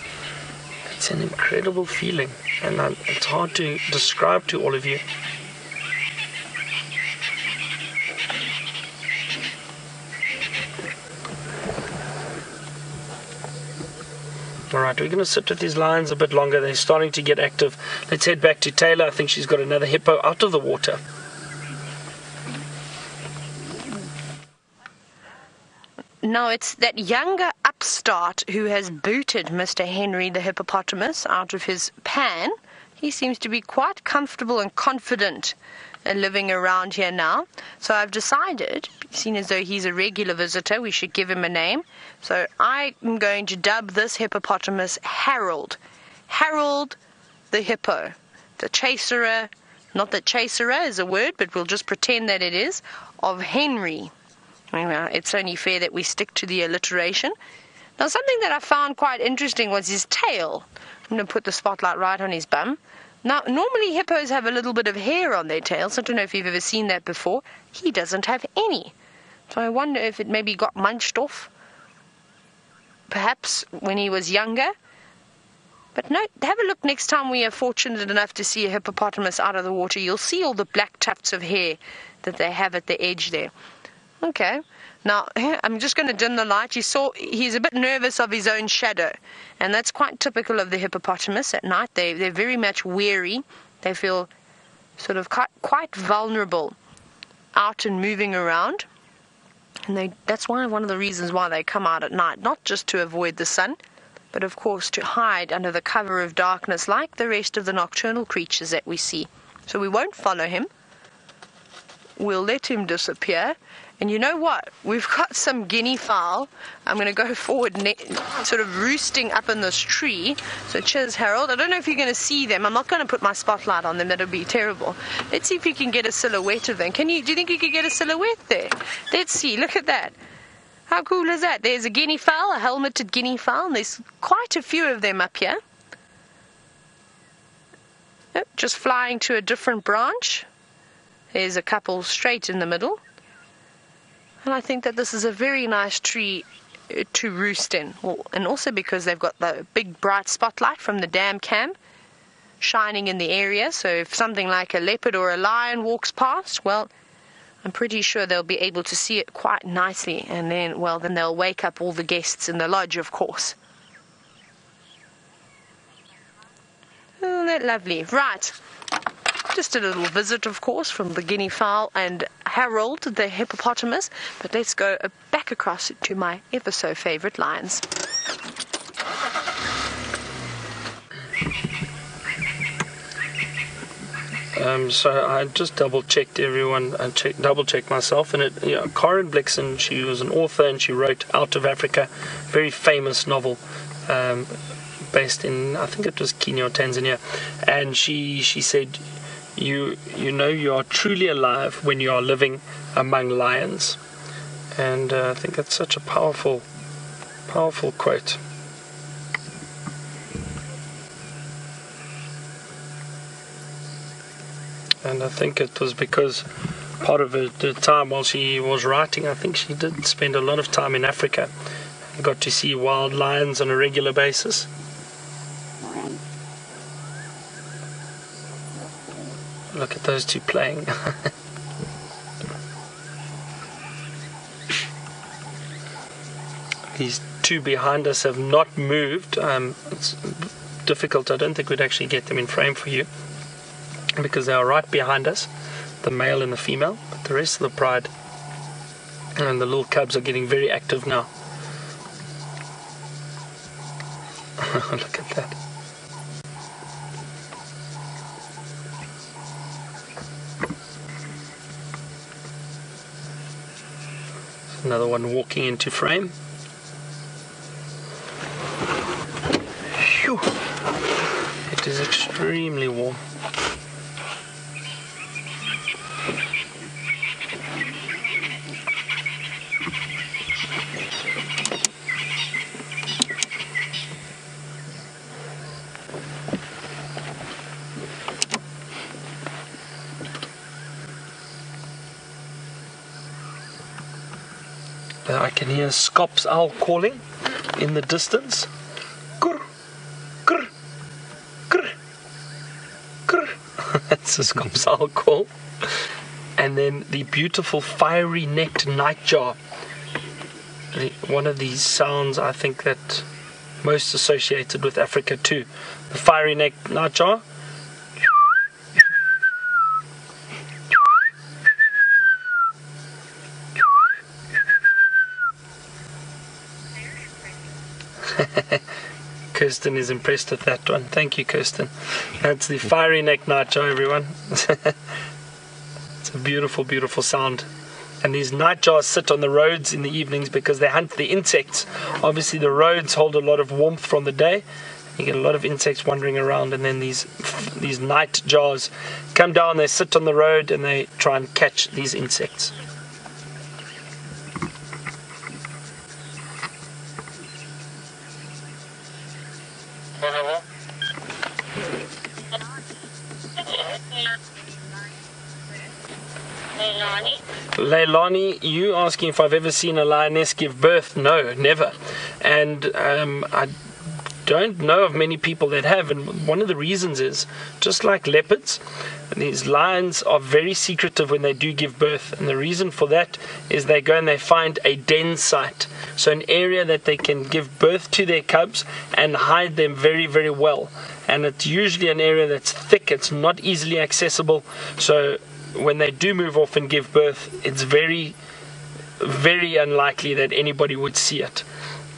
It's an incredible feeling, and it's hard to describe to all of you. Alright, we're going to sit with these lions a bit longer. They're starting to get active. Let's head back to Taylor. I think she's got another hippo out of the water. No, it's that younger upstart who has booted Mr. Henry the hippopotamus out of his pan. He seems to be quite comfortable and confident living around here now. So I've decided, seeing as though he's a regular visitor, we should give him a name. So I'm going to dub this hippopotamus Harold. Harold the hippo. The chaserer, not that chaserer is a word, but we'll just pretend that it is, of Henry. Well, it's only fair that we stick to the alliteration. Now, something that I found quite interesting was his tail. I'm going to put the spotlight right on his bum. Now, normally hippos have a little bit of hair on their tails. I don't know if you've ever seen that before. He doesn't have any. So I wonder if it maybe got munched off, perhaps when he was younger. But no, have a look next time we are fortunate enough to see a hippopotamus out of the water. You'll see all the black tufts of hair that they have at the edge there. Okay, now I'm just going to dim the light. You saw he's a bit nervous of his own shadow, and that's quite typical of the hippopotamus at night. They're very much weary. They feel sort of quite vulnerable out and moving around, and that's one of the reasons why they come out at night, not just to avoid the sun, but of course to hide under the cover of darkness like the rest of the nocturnal creatures that we see. So we won't follow him. We'll let him disappear. And you know what? We've got some guinea fowl. I'm going to go forward, sort of roosting up in this tree. So cheers, Harold. I don't know if you're going to see them. I'm not going to put my spotlight on them. That would be terrible. Let's see if you can get a silhouette of them. Do you think you could get a silhouette there? Let's see. Look at that. How cool is that? There's a guinea fowl, a helmeted guinea fowl. And there's quite a few of them up here. Oh, just flying to a different branch. There's a couple straight in the middle. And I think that this is a very nice tree to roost in. Well, and also because they've got the big bright spotlight from the dam cam shining in the area. So if something like a leopard or a lion walks past, well, I'm pretty sure they'll be able to see it quite nicely. And then, well, then they'll wake up all the guests in the lodge, of course. Oh, that lovely. Right. Just a little visit, of course, from the guinea fowl and Harold, the hippopotamus. But let's go back across to my ever so favourite lions. So I just double-checked everyone. I double-checked myself, and Karen Blixen, she was an author, and she wrote Out of Africa, very famous novel, based in, I think it was Kenya or Tanzania, and she said, you know you are truly alive when you are living among lions. And I think that's such a powerful quote. And I think it was because part of the time while she was writing, I think she did spend a lot of time in Africa and got to see wild lions on a regular basis. Look at those two playing. These two behind us have not moved. It's difficult. I don't think we'd actually get them in frame for you because they are right behind us, the male and the female. But the rest of the pride and the little cubs are getting very active now. Look at that. Another one walking into frame. Phew. It is extremely warm. I can hear Scops owl calling in the distance. Grr, grr, grr, grr. That's a Scops owl call. And then the beautiful fiery-necked nightjar. One of these sounds I think that most associated with Africa too. The fiery-necked nightjar. Kirsten is impressed with that one. Thank you, Kirsten. That's the fiery neck nightjar, everyone. It's a beautiful, beautiful sound. And these nightjars sit on the roads in the evenings because they hunt the insects. Obviously, the roads hold a lot of warmth from the day. You get a lot of insects wandering around, and then these nightjars come down, they sit on the road, and they try and catch these insects. Leilani, you asking if I've ever seen a lioness give birth? No, never. And I don't know of many people that have, and one of the reasons is, just like leopards, these lions are very secretive when they do give birth, and the reason for that is they go and they find a den site, so an area that they can give birth to their cubs and hide them very, very well. And it's usually an area that's thick, it's not easily accessible, so when they do move off and give birth, it's very, very unlikely that anybody would see it.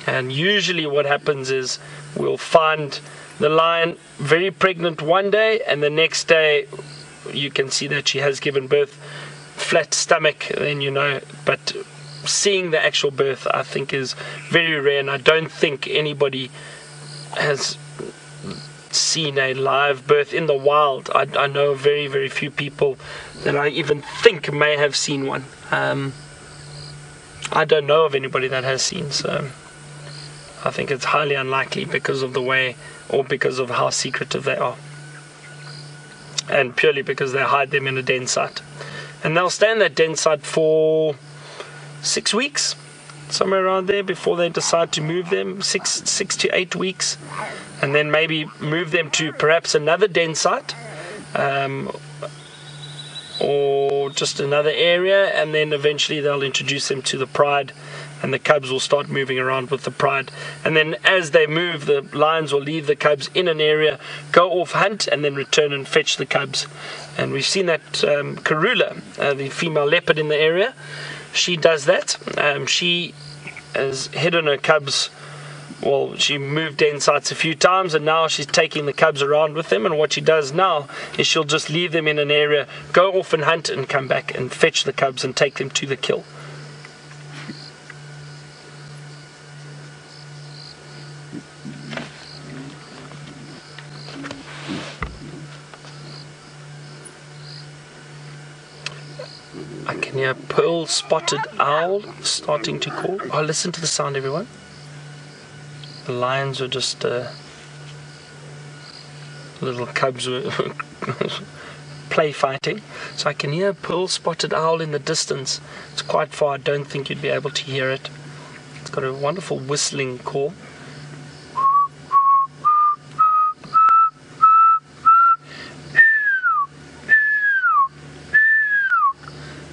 And usually what happens is we'll find the lion very pregnant one day, and the next day you can see that she has given birth, flat stomach, then you know. But seeing the actual birth, I think, is very rare, and I don't think anybody has seen a live birth in the wild. I know very, very few people that I even think may have seen one. I don't know of anybody that has seen, so I think it's highly unlikely because of the way, or because of how secretive they are, and purely because they hide them in a den site, and they'll stay in that den site for 6 weeks, somewhere around there, before they decide to move them. 6 to 8 weeks, and then maybe move them to perhaps another den site, or just another area, and then eventually they'll introduce them to the pride, and the cubs will start moving around with the pride. And then as they move, the lions will leave the cubs in an area, go off hunt, and then return and fetch the cubs. And we've seen that Karula, the female leopard in the area, she does that. She has hidden her cubs. Well, she moved den sites a few times, and now she's taking the cubs around with them. And what she does now is she'll just leave them in an area, go off and hunt, and come back and fetch the cubs and take them to the kill. I can hear pearl-spotted owl starting to call. Oh, listen to the sound, everyone. The lions were just little cubs were play fighting. So I can hear pearl-spotted owl in the distance. It's quite far. I don't think you'd be able to hear it. It's got a wonderful whistling call.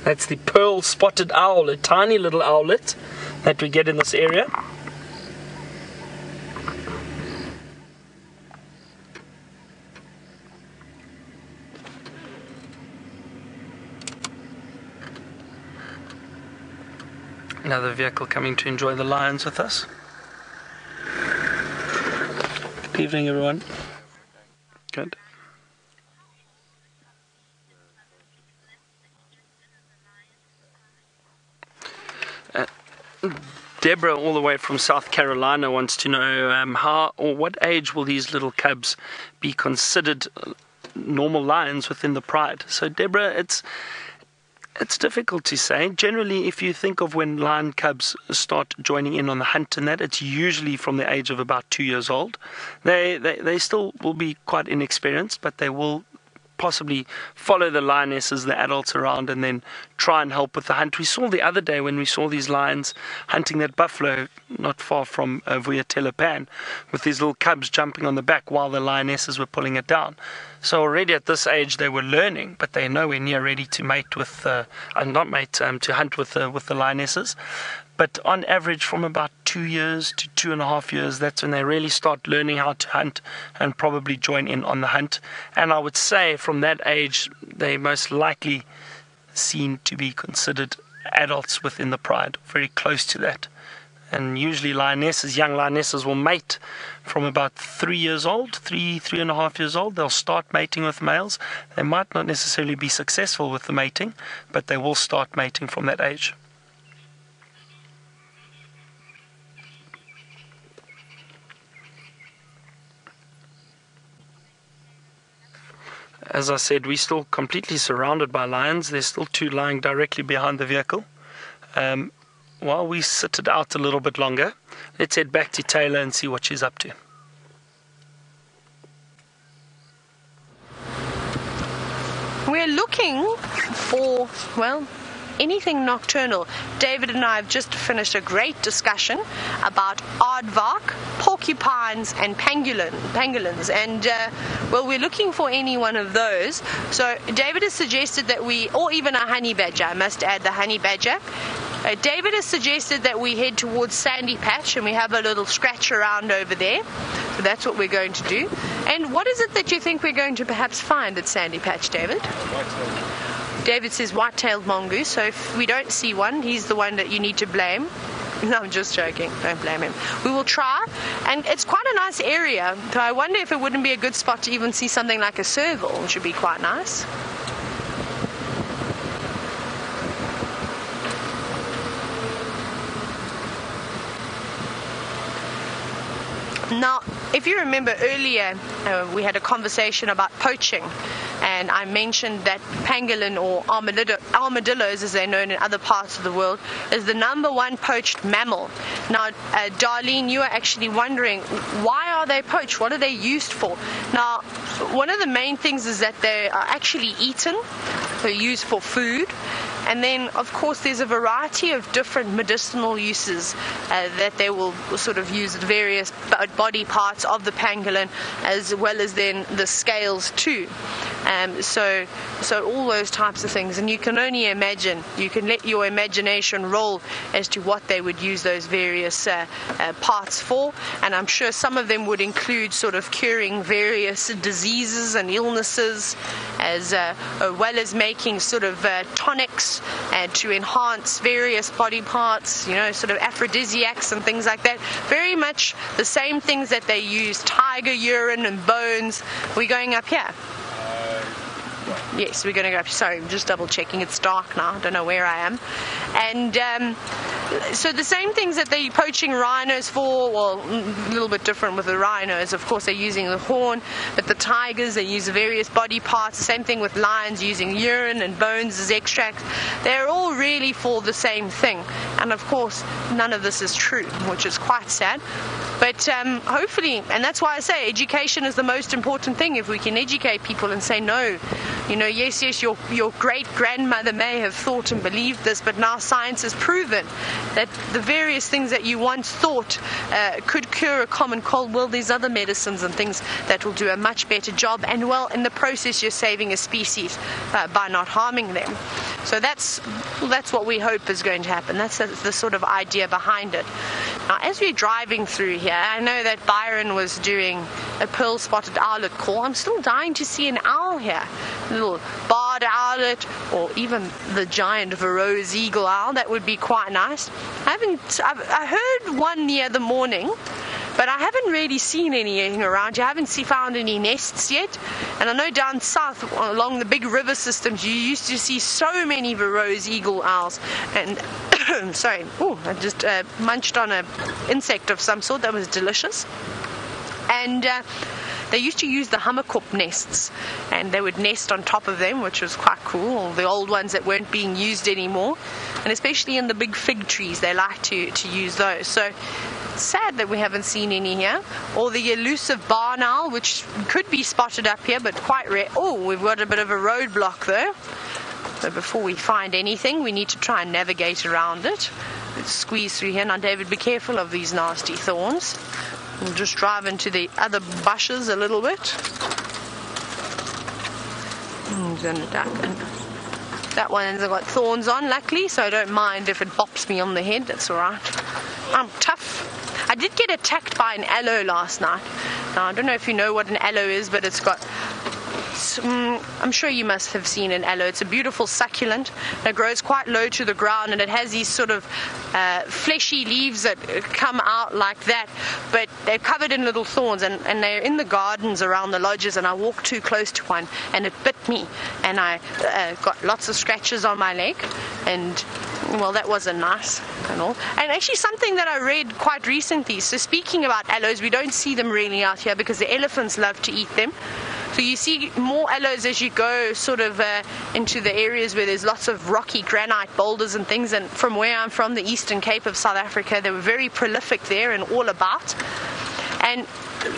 That's the pearl-spotted owl, a tiny little owlet that we get in this area. Another vehicle coming to enjoy the lions with us. Good evening, everyone. Good. Deborah, all the way from South Carolina, wants to know how or what age will these little cubs be considered normal lions within the pride. So, Deborah, it's difficult to say. Generally, if you think of when lion cubs start joining in on the hunt and that, it's usually from the age of about 2 years old. They still will be quite inexperienced, but they will possibly follow the lionesses, the adults around, and then try and help with the hunt. We saw the other day when we saw these lions hunting that buffalo not far from Vuyatelapan, with these little cubs jumping on the back while the lionesses were pulling it down. So already at this age they were learning, but they're nowhere near ready to mate with, to hunt with the lionesses. But on average, from about 2 years to 2.5 years, that's when they really start learning how to hunt and probably join in on the hunt. And I would say from that age, they most likely seen to be considered adults within the pride, very close to that. And usually young lionesses will mate from about 3 years old, 3.5 years old. They'll start mating with males. They might not necessarily be successful with the mating, but they will start mating from that age. As I said, we're still completely surrounded by lions. There's still 2 lying directly behind the vehicle. While we sit it out a little bit longer, let's head back to Taylor and see what she's up to. We're looking for, anything nocturnal. David and I have just finished a great discussion about aardvark, porcupines and pangolins, and we're looking for any one of those. So David has suggested that or even a honey badger, I must add the honey badger. David has suggested that we head towards Sandy Patch and we have a little scratch around over there. So that's what we're going to do. And what is it that you think we're going to perhaps find at Sandy Patch, David? David says white-tailed mongoose, so if we don't see one, he's the one that you need to blame. No, I'm just joking. Don't blame him. We will try, and it's quite a nice area. So I wonder if it wouldn't be a good spot to even see something like a serval, which would be quite nice. Now, if you remember earlier, we had a conversation about poaching, and I mentioned that pangolin, or armadillos as they're known in other parts of the world, is the #1 poached mammal. Now, Darlene, you are actually wondering, why are they poached? What are they used for? Now, one of the main things is that they are actually eaten. They're used for food. And then, of course, there's a variety of different medicinal uses that they will sort of use various body parts of the pangolin, as well as then the scales too. So all those types of things. And you can only imagine, you can let your imagination roll as to what they would use those various parts for. And I'm sure some of them would include sort of curing various diseases and illnesses, as well as making sort of tonics and to enhance various body parts, sort of aphrodisiacs and things like that. Very much the same things that they use, tiger urine and bones. We're going up here. Yes, we're going to go up. Sorry, I'm just double checking. It's dark now. I don't know where I am. And so the same things that they're poaching rhinos for, well, a little bit different with the rhinos. Of course, they're using the horn, but the tigers, they use various body parts. The same thing with lions, using urine and bones as extract. They're all really for the same thing. And of course, none of this is true, which is quite sad. But hopefully, and that's why I say education is the most important thing. If we can educate people and say, no, yes, your great-grandmother may have thought and believed this, but now science has proven that the various things that you once thought could cure a common cold, well, there's other medicines and things that will do a much better job. And, well, in the process, you're saving a species by not harming them. So that's what we hope is going to happen. That's the sort of idea behind it. Now, as we're driving through here, I know that Byron was doing a pearl-spotted owlet call. I'm still dying to see an owl here. A little barred owlet, or even the giant Verreaux's eagle owl. That would be quite nice. I heard one the other morning, but I haven't really seen anything around here. I haven't found any nests yet. And I know down south, along the big river systems, you used to see so many Verreaux's eagle owls. And sorry, I just munched on an insect of some sort that was delicious. And they used to use the hummerkop nests, and they would nest on top of them, which was quite cool. The old ones that weren't being used anymore, and especially in the big fig trees, they like to use those. So sad that we haven't seen any here. Or the elusive barn owl, which could be spotted up here, but quite rare. Oh, we've got a bit of a roadblock though. So before we find anything, we need to try and navigate around it. Let's squeeze through here. Now, David, be careful of these nasty thorns. We'll just drive into the other bushes a little bit. That one's got thorns on, luckily, so I don't mind if it bops me on the head. That's all right. I'm tough. I did get attacked by an aloe last night. Now, I don't know if you know what an aloe is, but it's got... I'm sure you must have seen an aloe. It's a beautiful succulent that grows quite low to the ground, and it has these sort of fleshy leaves that come out like that, but they're covered in little thorns, and they're in the gardens around the lodges, and I walked too close to one and it bit me, and I got lots of scratches on my leg, and well, that wasn't nice and all. And actually something that I read quite recently, so speaking about aloes, we don't see them really out here because the elephants love to eat them. So you see more aloes as you go sort of into the areas where there's lots of rocky granite boulders and things. And from where I'm from, the Eastern Cape of South Africa, they were very prolific there and all about. And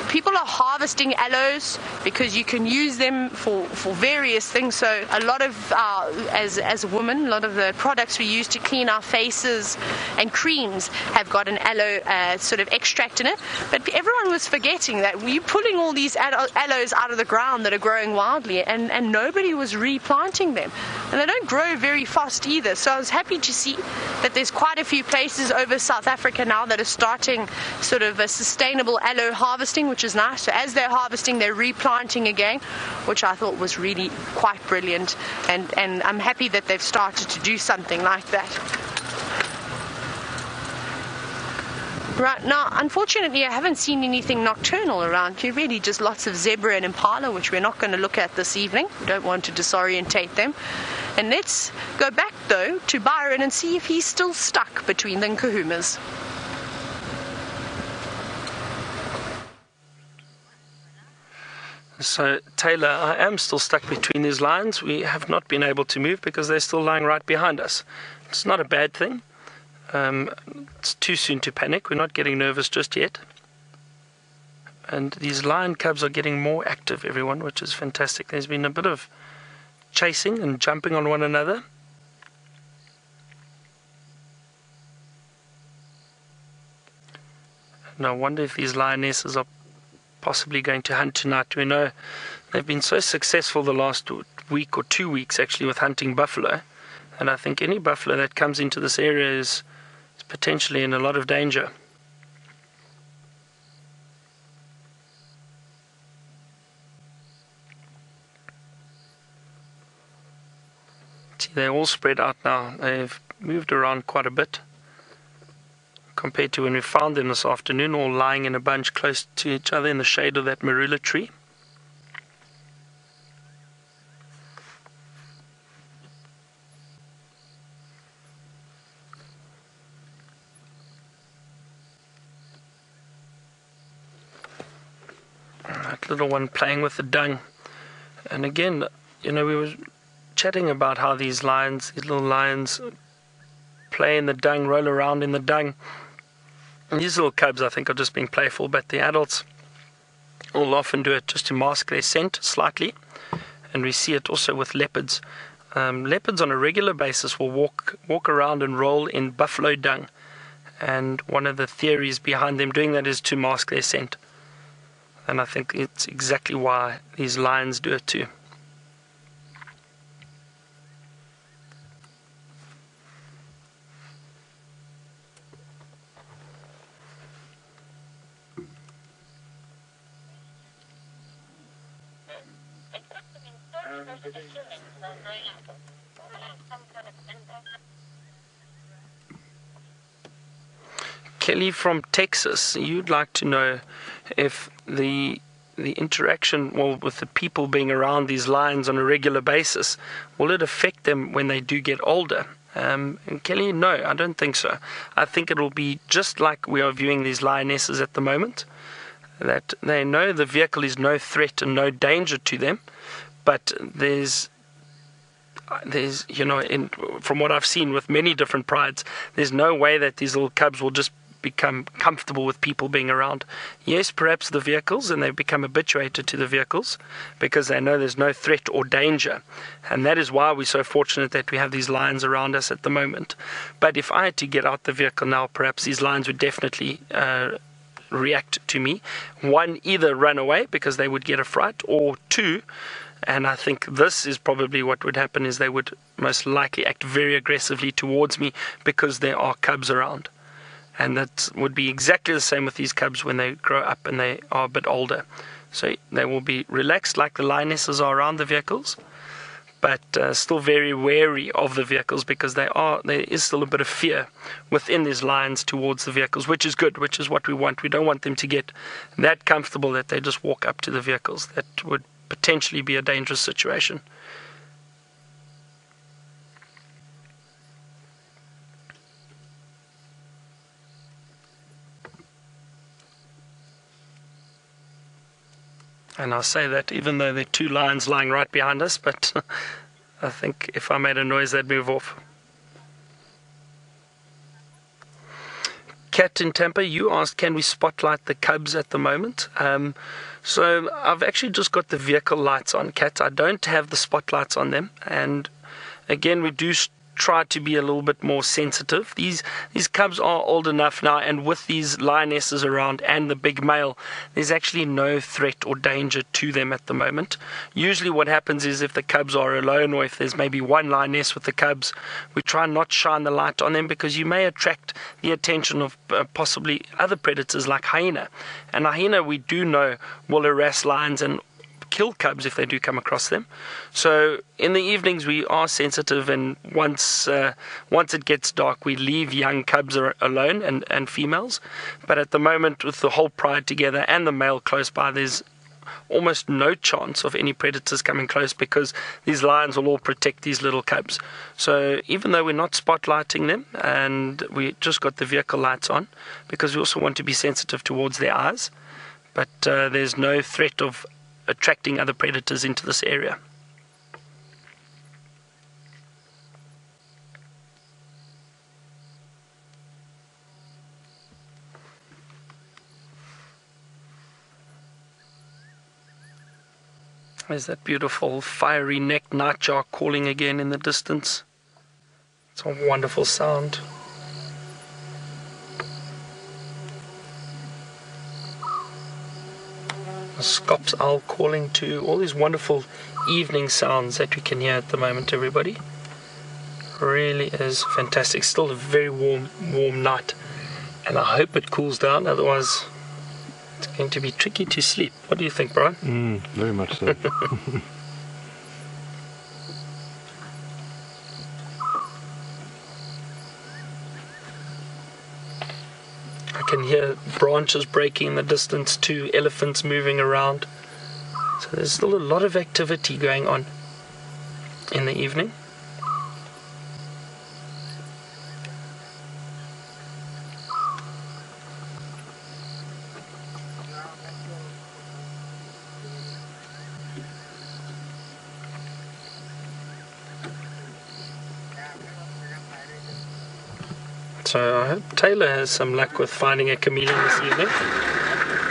people are harvesting aloes because you can use them for various things. So a lot of as a woman, a lot of the products we use to clean our faces and creams have got an aloe sort of extract in it. But everyone was forgetting that you're pulling all these aloes out of the ground that are growing wildly, and nobody was replanting them. And they don't grow very fast either. So I was happy to see that there's quite a few places over South Africa now that are starting sort of a sustainable aloe harvesting, which is nice. So as they're harvesting, they're replanting again, which I thought was really quite brilliant, and I'm happy that they've started to do something like that. Right, now unfortunately I haven't seen anything nocturnal around here, really just lots of zebra and impala, which we're not going to look at this evening. We don't want to disorientate them. And let's go back though to Byron and see if he's still stuck between the Nkuhumas. So, Taylor, I am still stuck between these lions. We have not been able to move because they're still lying right behind us. It's not a bad thing. It's too soon to panic. We're not getting nervous just yet. And these lion cubs are getting more active, everyone, which is fantastic. There's been a bit of chasing and jumping on one another. And I wonder if these lionesses are possibly going to hunt tonight. We know they've been so successful the last week or 2 weeks actually with hunting buffalo, and I think any buffalo that comes into this area is potentially in a lot of danger. See, they're all spread out now. They've moved around quite a bit compared to when we found them this afternoon, all lying in a bunch close to each other in the shade of that marula tree. That little one playing with the dung. And again, you know, we were chatting about how these lions, these little lions, play in the dung, roll around in the dung. And these little cubs, I think, are just being playful, but the adults will often do it just to mask their scent slightly. And we see it also with leopards. Leopards on a regular basis will walk around and roll in buffalo dung. And one of the theories behind them doing that is to mask their scent. And I think it's exactly why these lions do it too. Kelly from Texas, you'd like to know if the interaction with the people being around these lions on a regular basis, will it affect them when they do get older? And Kelly, no, I don't think so. I think it will be just like we are viewing these lionesses at the moment, that they know the vehicle is no threat and no danger to them, but there's you know, from what I've seen with many different prides, there's no way that these little cubs will just become comfortable with people being around. Yes, perhaps the vehicles, and they become habituated to the vehicles because they know there's no threat or danger. And that is why we're so fortunate that we have these lions around us at the moment. But if I had to get out the vehicle now, perhaps these lions would definitely react to me. One, either run away because they would get a fright, or two, and I think this is probably what would happen, is they would most likely act very aggressively towards me because there are cubs around. And that would be exactly the same with these cubs when they grow up and they are a bit older. So they will be relaxed like the lionesses are around the vehicles, but still very wary of the vehicles because there is still a bit of fear within these lions towards the vehicles, which is good, which is what we want. We don't want them to get that comfortable that they just walk up to the vehicles. That would potentially be a dangerous situation. And I'll say that even though there are two lions lying right behind us, but I think if I made a noise, they'd move off. Cat in Tampa, you asked, can we spotlight the cubs at the moment? So I've actually just got the vehicle lights on, Cat. I don't have the spotlights on them. And again, we do try to be a little bit more sensitive. These cubs are old enough now, and with these lionesses around and the big male, there's actually no threat or danger to them at the moment. Usually what happens is if the cubs are alone, or if there's maybe one lioness with the cubs, we try not shine the light on them because you may attract the attention of possibly other predators like hyena. And hyena, we do know, will harass lions and kill cubs if they do come across them. So in the evenings we are sensitive, and once it gets dark we leave young cubs alone and females. But at the moment, with the whole pride together and the male close by, there's almost no chance of any predators coming close because these lions will all protect these little cubs. So even though we're not spotlighting them and we just got the vehicle lights on, because we also want to be sensitive towards their eyes, but there's no threat of attracting other predators into this area. There's that beautiful fiery necked nightjar calling again in the distance. It's a wonderful sound. The Scops owl calling to all these wonderful evening sounds that we can hear at the moment, everybody. Really is fantastic. Still a very warm night, and I hope it cools down, otherwise it's going to be tricky to sleep. What do you think, Brian? Very much so. I can hear branches breaking in the distance too, elephants moving around. So there's still a lot of activity going on in the evening. So I hope Taylor has some luck with finding a chameleon this evening,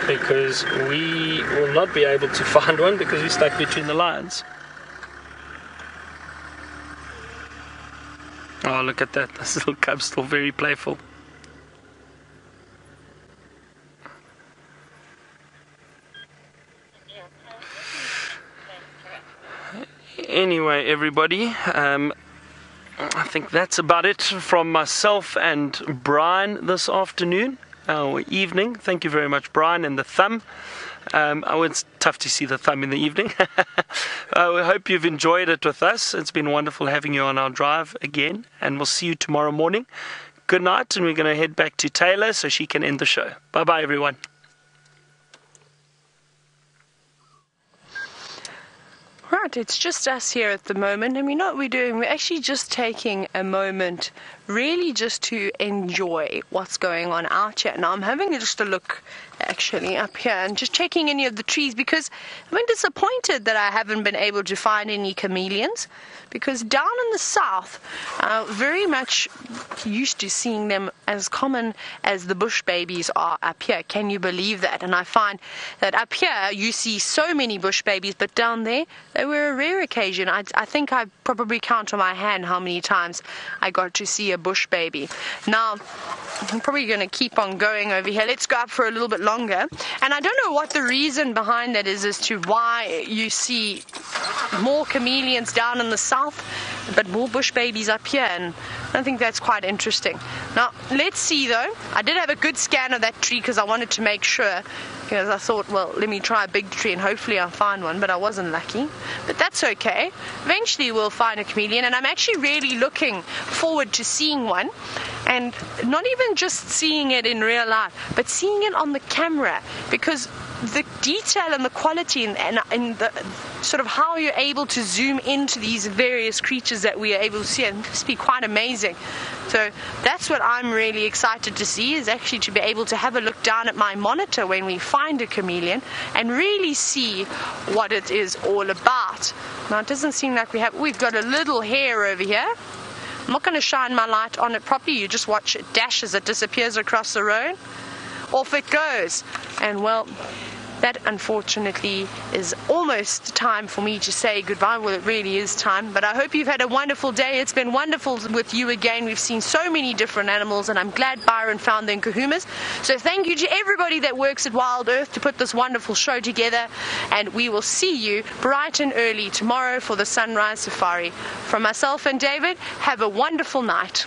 because we will not be able to find one because we're stuck between the lions. Oh, look at that. This little cub's still very playful. Anyway, everybody, I think that's about it from myself and Brian this afternoon, or evening. Thank you very much, Brian, and the thumb. It's tough to see the thumb in the evening. We hope you've enjoyed it with us. It's been wonderful having you on our drive again, and we'll see you tomorrow morning. Good night, and we're going to head back to Taylor so she can end the show. Bye-bye, everyone. Right, it's just us here at the moment, and we know what we're doing. We're actually just taking a moment really just to enjoy what's going on out here. Now I'm having just a look actually up here and just checking any of the trees, because I've been disappointed that I haven't been able to find any chameleons, because down in the south very much used to seeing them as common as the bush babies are up here. Can you believe that? And I find that up here you see so many bush babies, but down there they were a rare occasion. I think I probably count on my hand how many times I got to see a bush baby. Now I'm probably going to keep on going over here. Let's go up for a little bit longer. And I don't know what the reason behind that is as to why you see more chameleons down in the south, but more bush babies up here. And I think that's quite interesting. Now, let's see though. I did have a good scan of that tree because I wanted to make sure, because I thought, well, let me try a big tree and hopefully I'll find one, but I wasn't lucky. But that's okay. Eventually we'll find a chameleon, and I'm actually really looking forward to seeing one. And not even just seeing it in real life, but seeing it on the camera, because the detail and the quality and the sort of how you're able to zoom into these various creatures that we are able to see, it must be quite amazing. So that's what I'm really excited to see, is actually to be able to have a look down at my monitor when we find a chameleon and really see what it is all about. Now it doesn't seem like we've got a little hare over here. I'm not going to shine my light on it properly. You just watch it dash as it disappears across the road. Off it goes. And well, that unfortunately is almost time for me to say goodbye. Well, it really is time, but I hope you've had a wonderful day. It's been wonderful with you again. We've seen so many different animals, and I'm glad Byron found the Nkuhumas. So thank you to everybody that works at Wild Earth to put this wonderful show together, and we will see you bright and early tomorrow for the sunrise safari. From myself and David, have a wonderful night.